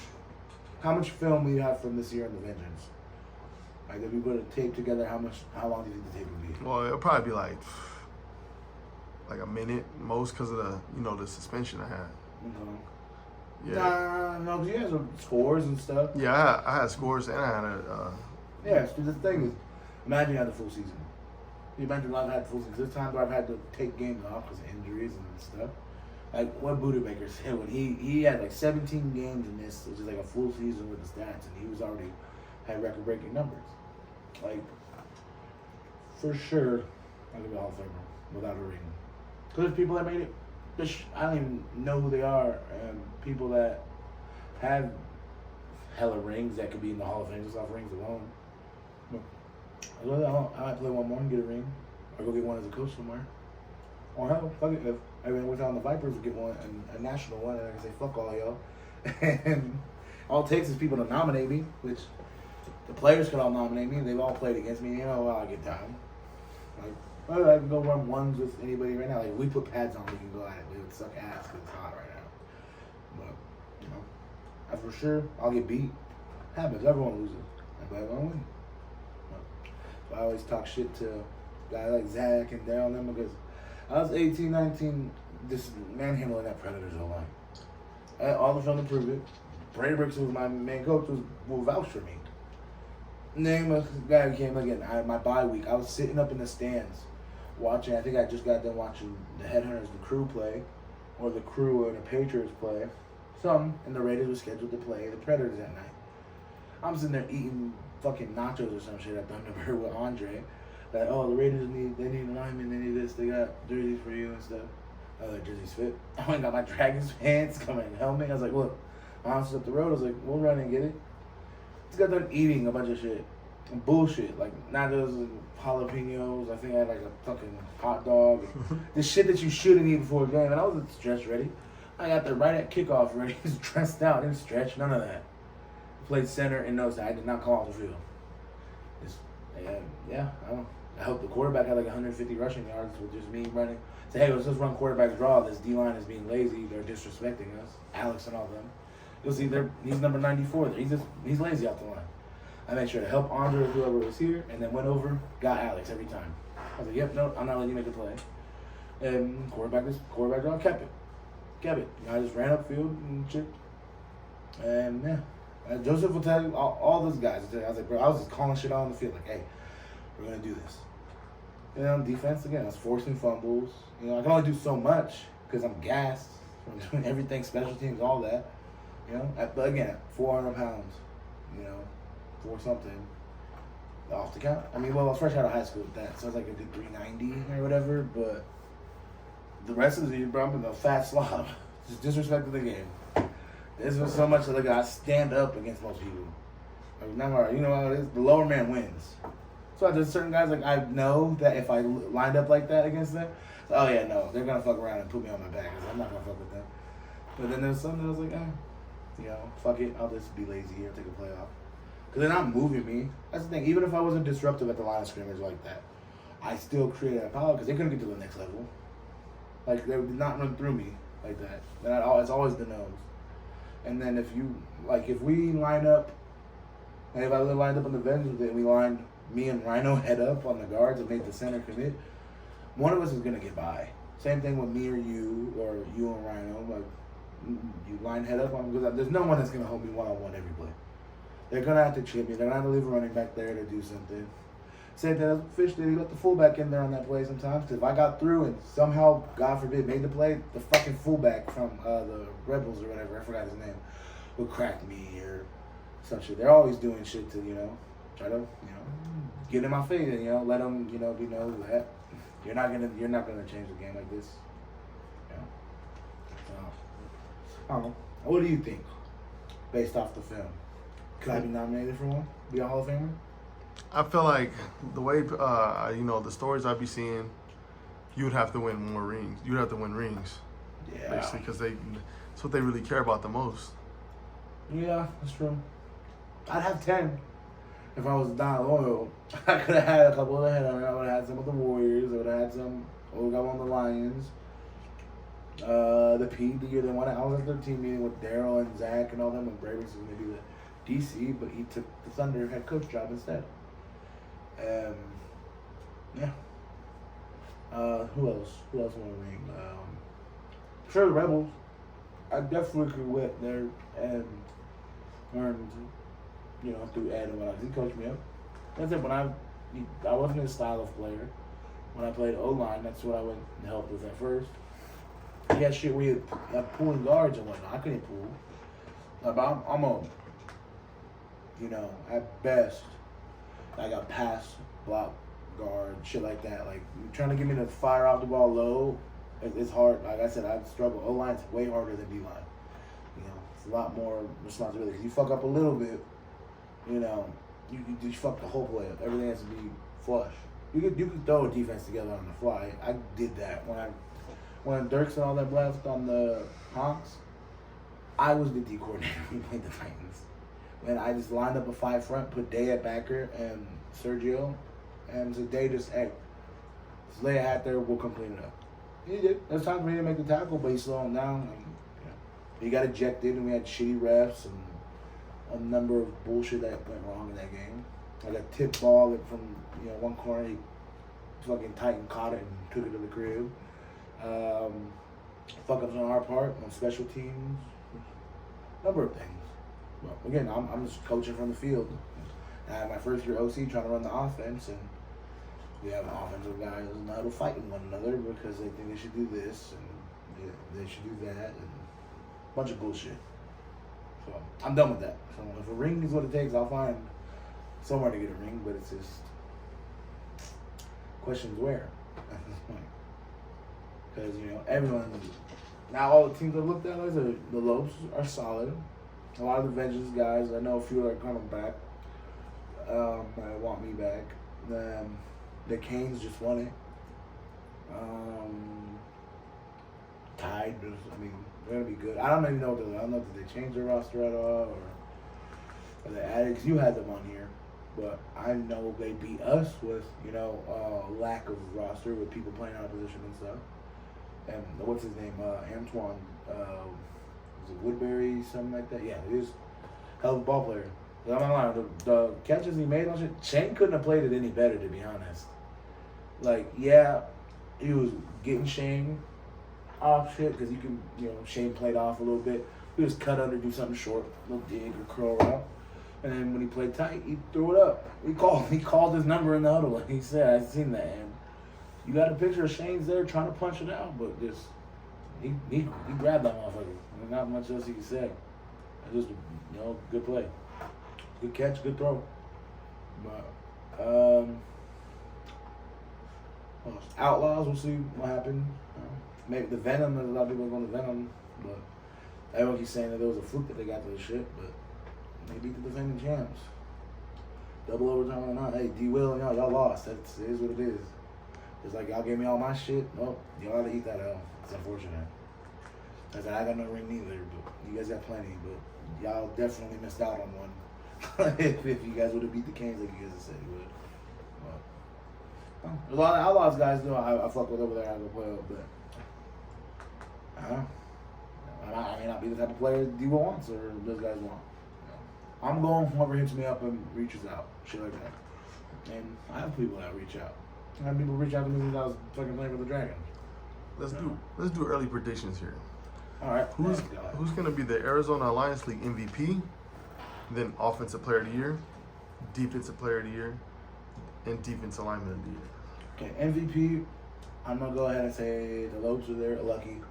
film do you have from this year on the Vengeance? Like if we put a tape together, how long do you think the tape would be? Well, it'll probably be like a minute most because of the suspension I had. Mm-hmm. Yeah. No, because you had some scores and stuff. Yeah, I had scores and I had a. Yeah, so the thing is, imagine you had the full season. You imagine I've had the full season. There's times where I've had to take games off because of injuries and stuff. Like what Budabaker said when he had like 17 games in this, which is like a full season with the stats, and he was already had record-breaking numbers. Like for sure, I'll give it a Hall of Famer without a ring. Because there's people that made it. I don't even know who they are. People that have hella rings that could be in the Hall of Fame just off rings alone. I might play one more and get a ring. Or go get one as a coach somewhere. Or hell, fuck it. If everyone works out on the Vipers, we'll get one, a national one, and I can say, fuck all y'all. And all it takes is people to nominate me, which the players could all nominate me. They've all played against me. You know, I'll get down. Like, well, I can go run ones with anybody right now. Like, if we put pads on, we can go at it. It would suck ass because it's hot right now. But, for sure, I'll get beat. Happens. Everyone loses. But everyone wins. So I always talk shit to guys like Zach and Daryl and them because I was 18, 19, just manhandling that Predators O-line. I had all the film to prove it. Brady Brooks, who was my main coach, will vouch for me. Name of the guy who came again. I had my bye week. I was sitting up in the stands watching. I think I just got done watching the Headhunters, the Crew play, or the Crew and the Patriots play. And the Raiders were scheduled to play the Predators that night. I'm sitting there eating fucking nachos or some shit at Thunderbird with Andre. That, the Raiders need an lineman, they need this, they got jerseys for you and stuff. Jerseys fit. I went and got my Dragons pants, got my helmet. I was like, look, Monsters up the road. I was like, we'll run and get it. Just got done eating a bunch of shit. And bullshit. Like nachos and jalapenos. I think I had like a fucking hot dog. The shit that you shouldn't eat before a game. And I wasn't stretched ready. I got there right at kickoff ready. Just dressed out. Didn't stretch. None of that. Played center and nose. I did not come off the field. I hope the quarterback had like 150 rushing yards with just me running. Say, hey, let's just run quarterback draw. This D-line is being lazy. They're disrespecting us. Alex and all them. You'll see he's number 94. He's lazy off the line. I made sure to help Andre or whoever was here, and then went over, got Alex every time. I was like, yep, no, I'm not letting you make a play. And quarterback draw, kept it. I just ran upfield and shit. And yeah. Joseph will tell you, all those guys. I was like, bro, I was just calling shit out on the field. Like, hey, we're going to do this. And on defense, again, I was forcing fumbles. I can only do so much because I'm gassed from doing everything, special teams, all that. But again, at 400 pounds, for something off the count. I mean, well, I was fresh out of high school with that, so I was like a good 390 or whatever. But the rest of the year, bro, I'm a fat slob. Just disrespecting the game. This was so much that I stand up against most people. Like, now, you know how it is? The lower man wins. So there's certain guys, like, I know that if I lined up like that against them, oh yeah, no, they're going to fuck around and put me on my back because I'm not going to fuck with them. But then there's some that I was like, fuck it, I'll just be lazy here, take a play off. Because they're not moving me. That's the thing. Even if I wasn't disruptive at the line of scrimmage like that, I still created a power because they couldn't get to the next level. Like, they would not run through me like that. It's always the nose. And then if we line up, and if I lined up on the bench and we lined me and Rhino head up on the guards and made the center commit, one of us is going to get by. Same thing with me or you and Rhino. Like, you line head up on them because there's no one that's going to hold me one-on-one every play. They're going to have to chip me. They're going to have to leave a running back there to do something. Same thing as Fish did. He let the fullback in there on that play sometimes. Because if I got through and somehow, God forbid, made the play, the fucking fullback from the Rebels or whatever, I forgot his name, would crack me or some shit. They're always doing shit to, try to, get in my face and, let them, that you're not gonna change the game like this. So, I don't know. What do you think, based off the film? Could I be nominated for one? Be a Hall of Famer? I feel like the way, the stories I be seeing, you would have to win more rings. You'd have to win rings. Yeah. Basically, because that's what they really care about the most. Yeah, that's true. I'd have 10 if I was not loyal. I could have had a couple of the Headhunters. I would have had some of the Warriors. I would have had some. We got one of the Lions. The year they won it. I was at their team meeting with Daryl and Zach and all them when Braves was going to be the DC, but he took the Thunder head coach job instead. Yeah. Who else? Who else want to ring? Sure, the Rebels. I definitely could went there and learned, through Ed and whatnot. He coached me up. That's it. I wasn't his style of player. When I played O-line, that's what I went and helped with at first. He had shit where he had pulling guards and whatnot. I couldn't pull. But I'm at best, I got pass, block, guard, shit like that. Like, trying to get me to fire off the ball low, it's hard. Like I said, I struggle. O-line's way harder than D-line. It's a lot more responsibility. If you fuck up a little bit, you fuck the whole play up. Everything has to be flush. You could throw a defense together on the fly. I did that when Dirks and all that left on the Hawks. I was the D coordinator when we played the Titans. And I just lined up a 5 front, put Day at backer and Sergio, and so Day just lay a hat there. We'll come clean it up. He did. There's time for me to make the tackle, but he slowed him down. And, he got ejected, and we had shitty refs and a number of bullshit that went wrong in that game. Like a tip ball from one corner, he fucking Titan caught it and took it to the crib. Fuck ups on our part on special teams, number of things. Well, again, I'm just coaching from the field. I had my first year OC trying to run the offense, and we have offensive guys who know how to fight with one another because they think they should do this and they should do that and a bunch of bullshit. So I'm done with that. So if a ring is what it takes, I'll find somewhere to get a ring, but it's just questions where at this point. Because, everyone, now all the teams I've looked at, the Lopes are solid. A lot of the Vengeance guys, I know a few are coming back. I want me back. The Canes just won it. Tide, they're going to be good. I don't even know I don't know if they changed their roster at all or they added, because you had them on here. But I know they beat us with, lack of roster with people playing out of position and stuff. And what's his name? Antoine. Was it Woodbury, something like that? Yeah, he was a hell of a ball player. But I'm not lying. The catches he made on shit, Shane couldn't have played it any better, to be honest. Like, yeah, he was getting Shane off shit because Shane played off a little bit. He was cut under, do something short, little dig or curl out. And then when he played tight, he threw it up. He called his number in the huddle, like he said. I seen that. And you got a picture of Shane's there trying to punch it out, but just he grabbed that motherfucker. There's not much else he can say. It just good play, good catch, good throw. But Outlaws, we'll see what happens. Maybe the Venom. There's a lot of people going to Venom, but everyone keeps saying that there was a fluke that they got to the shit, but they beat the defending champs. Double overtime or not, hey, D-Will, y'all lost. It is what it is. It's like y'all gave me all my shit. Well, y'all got to eat that L. It's unfortunate. I said, I got no ring neither, but you guys got plenty. But y'all definitely missed out on one. if you guys would have beat the Canes like you guys said you would. Well, there's a lot of Outlaws guys, though, I fuck with over there. I go play up, but I may not be the type of player D-Will wants or those guys want. I'm going whoever hits me up and reaches out. Shit like that. And I have people that reach out. I have people reach out to me when I was fucking playing with the Dragons. Let's do early predictions here. All right. Who's gonna be the Arizona Alliance League MVP? Then Offensive Player of the Year, Defensive Player of the Year, and Defensive Lineman of the Year. Okay, MVP. I'm gonna go ahead and say the Lopes are there, lucky.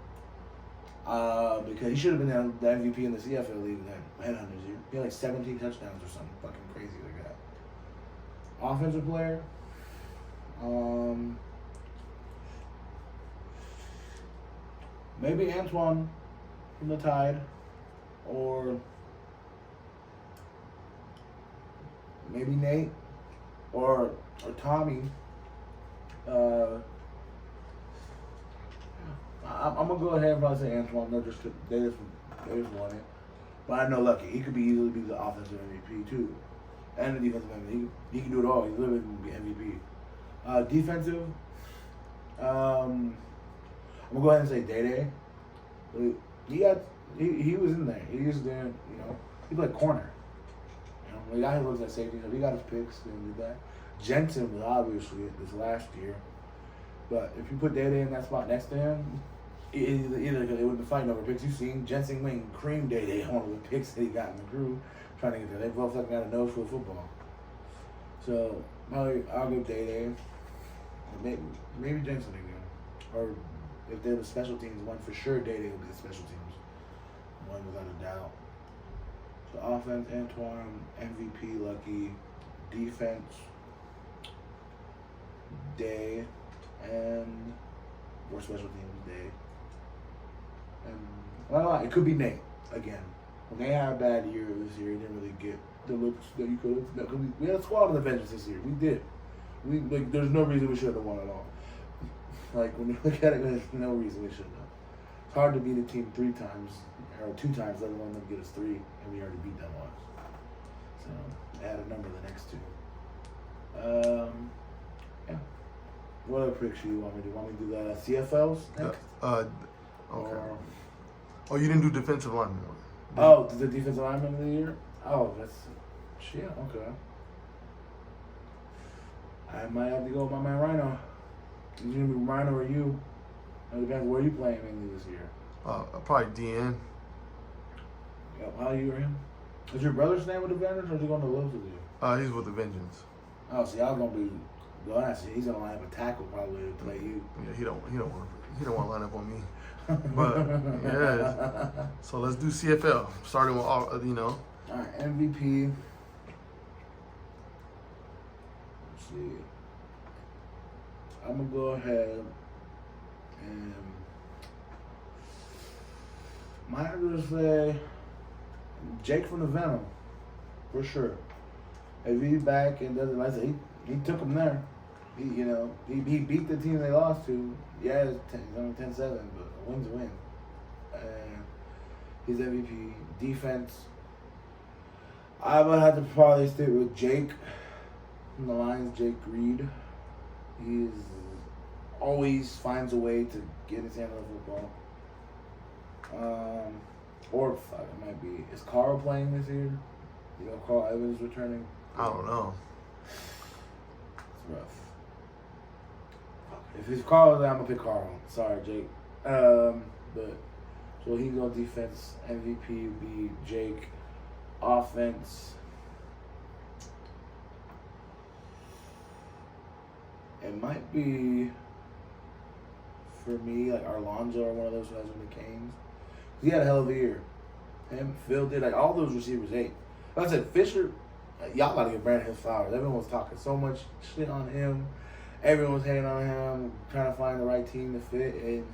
Because he should have been the MVP in the CFL league that Headhunters year. He had like 17 touchdowns or something fucking crazy like that. Offensive player. Maybe Antoine from the Tide, or maybe Nate, or Tommy. I'm gonna go ahead and probably say Antoine. No, just they just won it. But I know Lucky. He could easily be the offensive MVP too, and the defensive MVP. He can do it all. He's literally gonna be MVP. Defensive. I'm gonna go ahead and say Day. He was in there. He was there. He played corner. The guy who looks at safety, he got his picks and did that. Jensen was obviously this last year. But if you put Day Day in that spot next to him, either they would be fighting over picks. You've seen Jensen Wing cream Day Day on one of the picks that he got in the crew trying to get there. They both fucking got a nose for football. So I'll go Day Day. Maybe Jensen again. Or if there was special teams, one for sure Day Day will be special teams. One without a doubt. So offense, Antoine, MVP, Lucky, defense, Day, and or special teams, Day. And well, it could be Nate again. When they had a bad year this year, he didn't really get the looks that you could have. We had a squad of the Avengers this year. We did. There's no reason we should have won at all. Like when you look at it, there's no reason we shouldn't have. It's hard to beat a team 3 times or 2 times, let alone them get us 3, and we already beat them once. So add a number the next 2. Yeah. What other picture you want me to do? Want me to do the CFLs next? Okay. Oh, you didn't do defensive lineman. Oh, the defensive lineman of the year? Oh, that's shit. Okay. I might have to go with my man Rhino. Is you gonna be Rhino or you? It depends where you playing mainly this year. Probably DN. Yep. How you or him? Is your brother staying with the Vendors or is he going to live with you? He's with the Vengeance. Oh, see, I was gonna be glass. He's gonna line up a tackle probably to play you. Yeah, he don't want to line up on me. But yeah, so let's do CFL. Starting with all. All right, MVP. Let's see. I'm gonna go ahead and might have to say Jake from the Venom, for sure. If he's back and doesn't like it, he took him there. He beat the team they lost to. Yeah, it's only 10-7, but a win's a win. And he's MVP. Defense, I would have to probably stick with Jake from the Lions, Jake Reed. He always finds a way to get his hand on the football. Or fuck, it might be. Is Carl playing this year? Carl Evans returning? I don't know. It's rough. If it's Carl, then I'm gonna pick Carl. Sorry, Jake. But so he's on defense. MVP would be Jake. Offense. It might be for me like Arlonzo or one of those who has on the Canes. He had a hell of a year. Him, Phil did like all those receivers ate. Like I said, Fisher, y'all gotta give Brandon his flowers. Everyone was talking so much shit on him. Everyone was hating on him, trying to find the right team to fit, and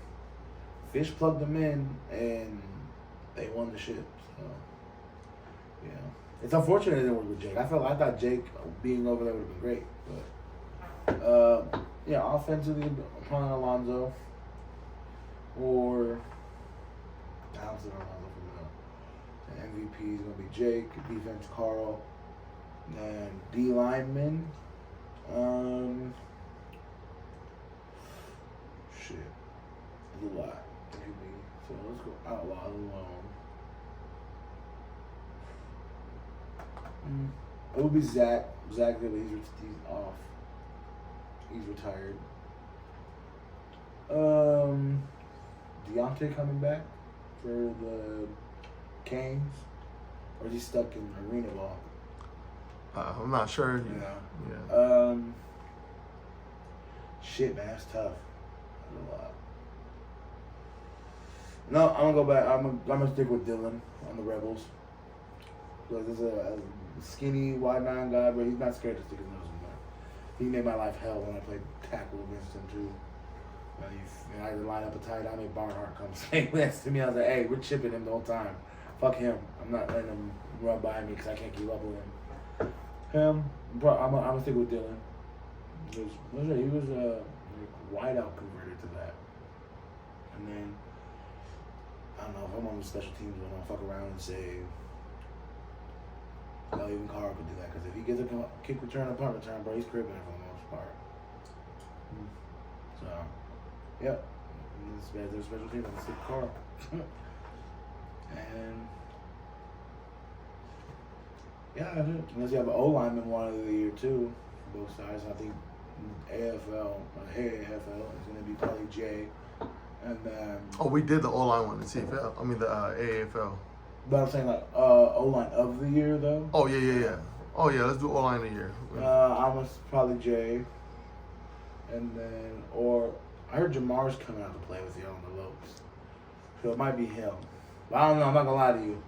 Fish plugged them in, and they won the shit. So, yeah, it's unfortunate it didn't work with Jake. I thought Jake being over there would have been great, but yeah, offensively, upon Alonzo, or I don't see Alonzo for now. The MVP is gonna be Jake. Defense, Carl, and D lineman. Shit. There's a lot. It could be. So let's go outlaw alone. It would be Zach. Zach, he's off. He's retired. Deontay coming back for the Canes? Or is he stuck in arena ball? I'm not sure. Yeah. Shit, man, that's tough. That's a lot. No, I'm gonna go back. I'm gonna stick with Dylan on the Rebels. Because there's a skinny, wide-9 guy, but he's not scared to stick his nose in there. He made my life hell when I played tackle against him too. I had to line up a tight. I made Barnhart come stand next to me. I was like, "Hey, we're chipping him the whole time. Fuck him. I'm not letting him run by me because I can't keep up with him." I'm gonna stick with Dylan. He was a wideout converted to that. And then I don't know if I'm on the special teams, I'm gonna fuck around and say, well, even Carl could do that because if he gets a kick return or punt return, bro, he's cribbing it for the most part. So, yep. As their special teams, I'm gonna stick with Carl. And yeah, unless you have an O lineman one of the year too. both sides. I think AAFL is going to be probably Jay. And then. Oh, we did the O-line one in CFL. I mean, the AAFL. But I'm saying, like, O-line of the year, though. Oh, yeah. Oh, yeah, let's do O-line of the year. I was probably Jay. And then, or I heard Jamar's coming out to play with you on the Lopes. So it might be him. But I don't know. I'm not going to lie to you.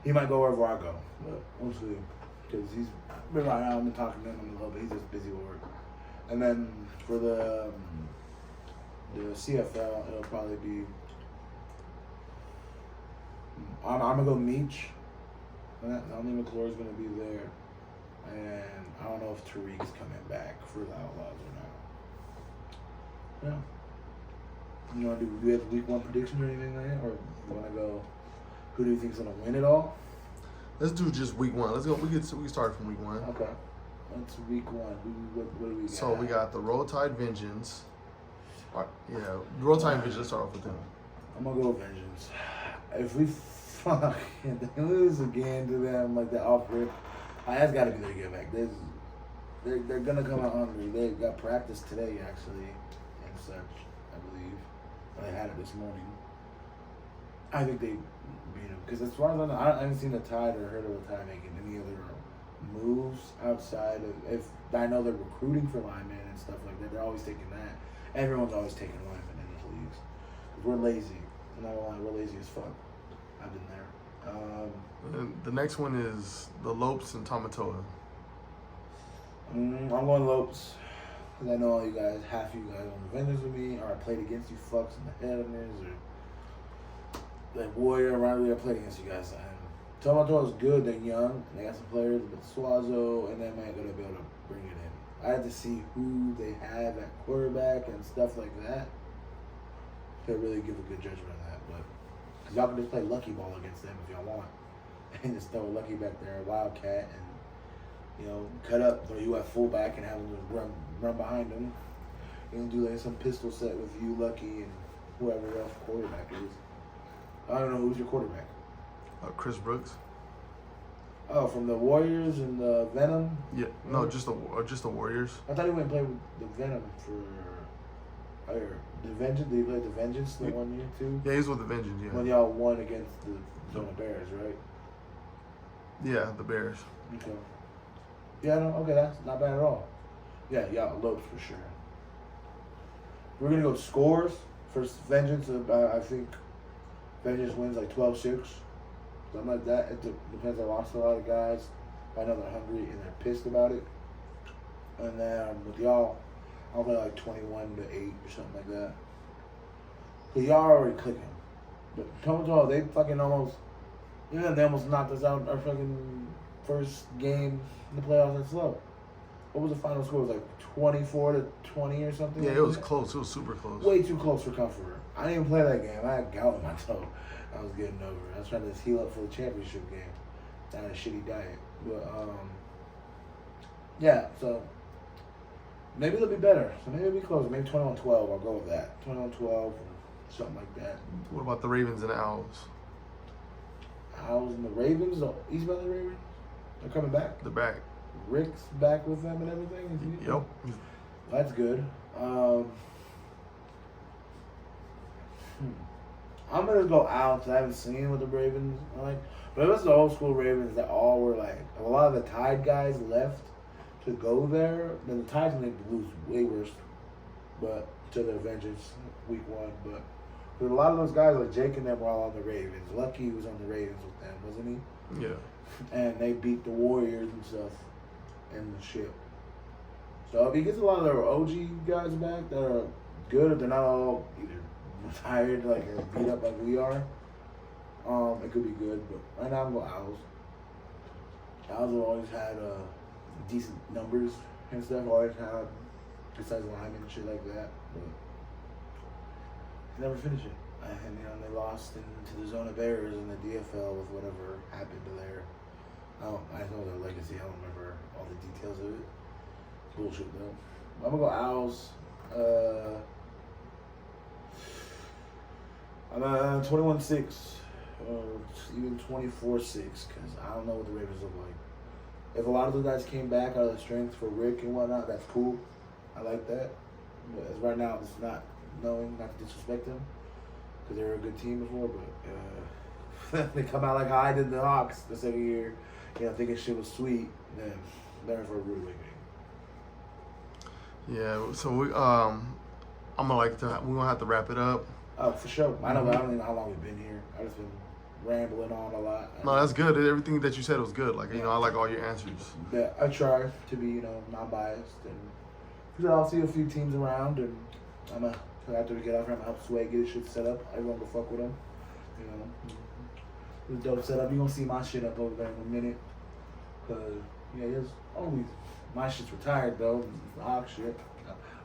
He might go wherever I go. But we'll see. Because he's been right now. I've been talking to him a little bit. He's just busy with work. And then for the CFL, it'll probably be. I'm gonna go Meach. Omni McClure's gonna be there, and I don't know if Tariq's coming back for the Outlaws or not. Yeah. You want to do we have week 1 predictions or anything like that, or you want to go? Who do you think's gonna win it all? Let's do just week 1. Let's go. We start from week 1. Okay. That's week 1. What do we got? So we got the Roll Tide Vengeance. Yeah, Roll Tide Vengeance. Let's start off with them. I'm gonna go Vengeance. If we fucking lose again to them like that off rip, that's got to be their get back. They're gonna come out hungry. They got practice today actually, and such. I believe they had it this morning. I think they beat them because as far as I know, I haven't seen the Tide or heard of the Tide making any other moves outside of if I know they're recruiting for linemen and stuff like that. They're always taking that. Everyone's always taking linemen in these leagues. We're lazy. I'm not gonna lie, we're lazy as fuck. I've been there. And the next one is the Lopes and Tamatoa. I'm going Lopes. Because I know all you guys, half you guys on the vendors with me, or I played against you fucks in the Headhunters, or like Warrior rivalry, I played against you guys. And Tamatoa is good, they're young, and they got some players, but Suazo and them ain't going to be able to bring it in. I had to see who they have at quarterback and stuff like that to really give a good judgment on that. But because y'all can just play lucky ball against them if y'all want, and just throw a lucky back there, a wildcat, and cut up, throw you at fullback and have them run behind them. You can do like some pistol set with you, Lucky, and whoever else quarterback is. I don't know who's your quarterback. Chris Brooks. Oh, from the Warriors and the Venom. Yeah, no, just the Warriors. I thought he went and played with the Venom for. The Vengeance. Did he play the Vengeance the 1 year too? Yeah, he's with the Vengeance. Yeah. When y'all won against the Zona Bears, right? Yeah, the Bears. Okay. Yeah, no, okay, that's not bad at all. Yeah, y'all Lopes for sure. We're gonna go scores for Vengeance. I think Vengeance wins like 12-6. Something like that. It depends. I lost a lot of guys. I know they're hungry and they're pissed about it. And then with y'all, I'll play like 21-8 or something like that. Cause y'all are already clicking. But Tomato, they fucking almost, they almost knocked us out our fucking first game in the playoffs at Slow. What was the final score? It was like 24-20 or something. Yeah, like it was that? close. It was super close. Way too close for comfort. I didn't even play that game. I had gout in my toe. I was getting over it. I was trying to heal up for the championship game. I had a shitty diet. But, yeah, so maybe they'll be better. So maybe it'll be close. Maybe 21-12. I'll go with that. 21-12, something like that. What about the Ravens and the Owls? Owls and the Ravens? The East Valley Ravens? They're coming back? They're back. Rick's back with them and everything? Yep. That's good. I'm going to go Owls. I haven't seen what the Ravens are like. But it was the old school Ravens that all were like, a lot of the Tide guys left to go there. Then the Tides made the Blues way worse, but to their vengeance week 1. But a lot of those guys, like Jake and them, were all on the Ravens. Lucky was on the Ravens with them, wasn't he? Yeah. And they beat the Warriors and stuff in the ship. So if he gets a lot of their OG guys back that are good, if they're not all either retired, like or beat up like we are, it could be good. But right now I'm going Owls. Owls have always had decent numbers and stuff. Always had, besides linemen and shit like that. But never finish it. And they lost into the Zona Bears in the DFL with whatever happened to their. I know their legacy. I don't remember all the details of it. Bullshit though. I'm gonna go Owls. I'm 21-6, even 24-6, because I don't know what the Ravens look like. If a lot of those guys came back out of the strength for Rick and whatnot, that's cool. I like that. But as right now, it's not knowing, not to disrespect them, because they were a good team before. But they come out like how I did the Hawks the second year, thinking shit was sweet. Then learn for a rude awakening. Yeah. So we're gonna have to wrap it up. Oh, for sure. I don't even know how long we've been here. I've just been rambling on a lot. No, that's good. Everything that you said was good. Like, I like all your answers. Yeah, I try to be, non-biased, and I'll see a few teams around, and after we get off here, I'm gonna help Sway get his shit set up. Everyone will fuck with him. It's a dope setup. You're gonna see my shit up over there in a minute, cause there's always my shit's retired though. The Hawk shit,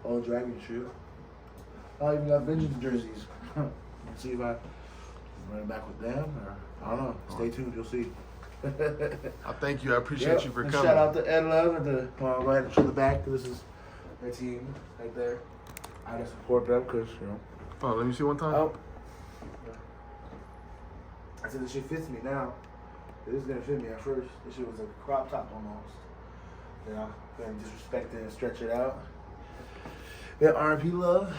old Dragon shit. I even got Vengeance jerseys. Let's see if I run it back with them, or I don't know. Stay tuned, you'll see. I thank you. I appreciate you for and coming. Shout out to Ed Love and go ahead and show the back. This is their team right there. I gotta support them because Oh, let me see one time. Oh. I said this shit fits me now. It was gonna fit me at first. This shit was a crop top almost. Gonna disrespect it and stretch it out. Yeah, R&P Love.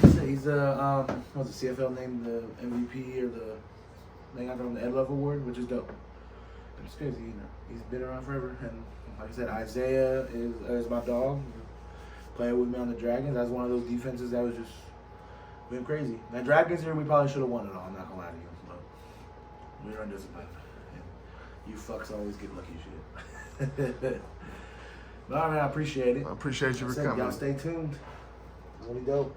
He's what's the CFL named the MVP or they got him the Ed Love Award, which is dope. And it's crazy, he's been around forever. And like I said, Isaiah is my dog. Playing with me on the Dragons. That's one of those defenses that was just been crazy. That Dragons here, we probably should have won it all. I'm not gonna lie to you, but we were undisciplined. And you fucks always get lucky shit. But all right, man, I appreciate it. I appreciate you for coming. Y'all stay tuned. It's really dope.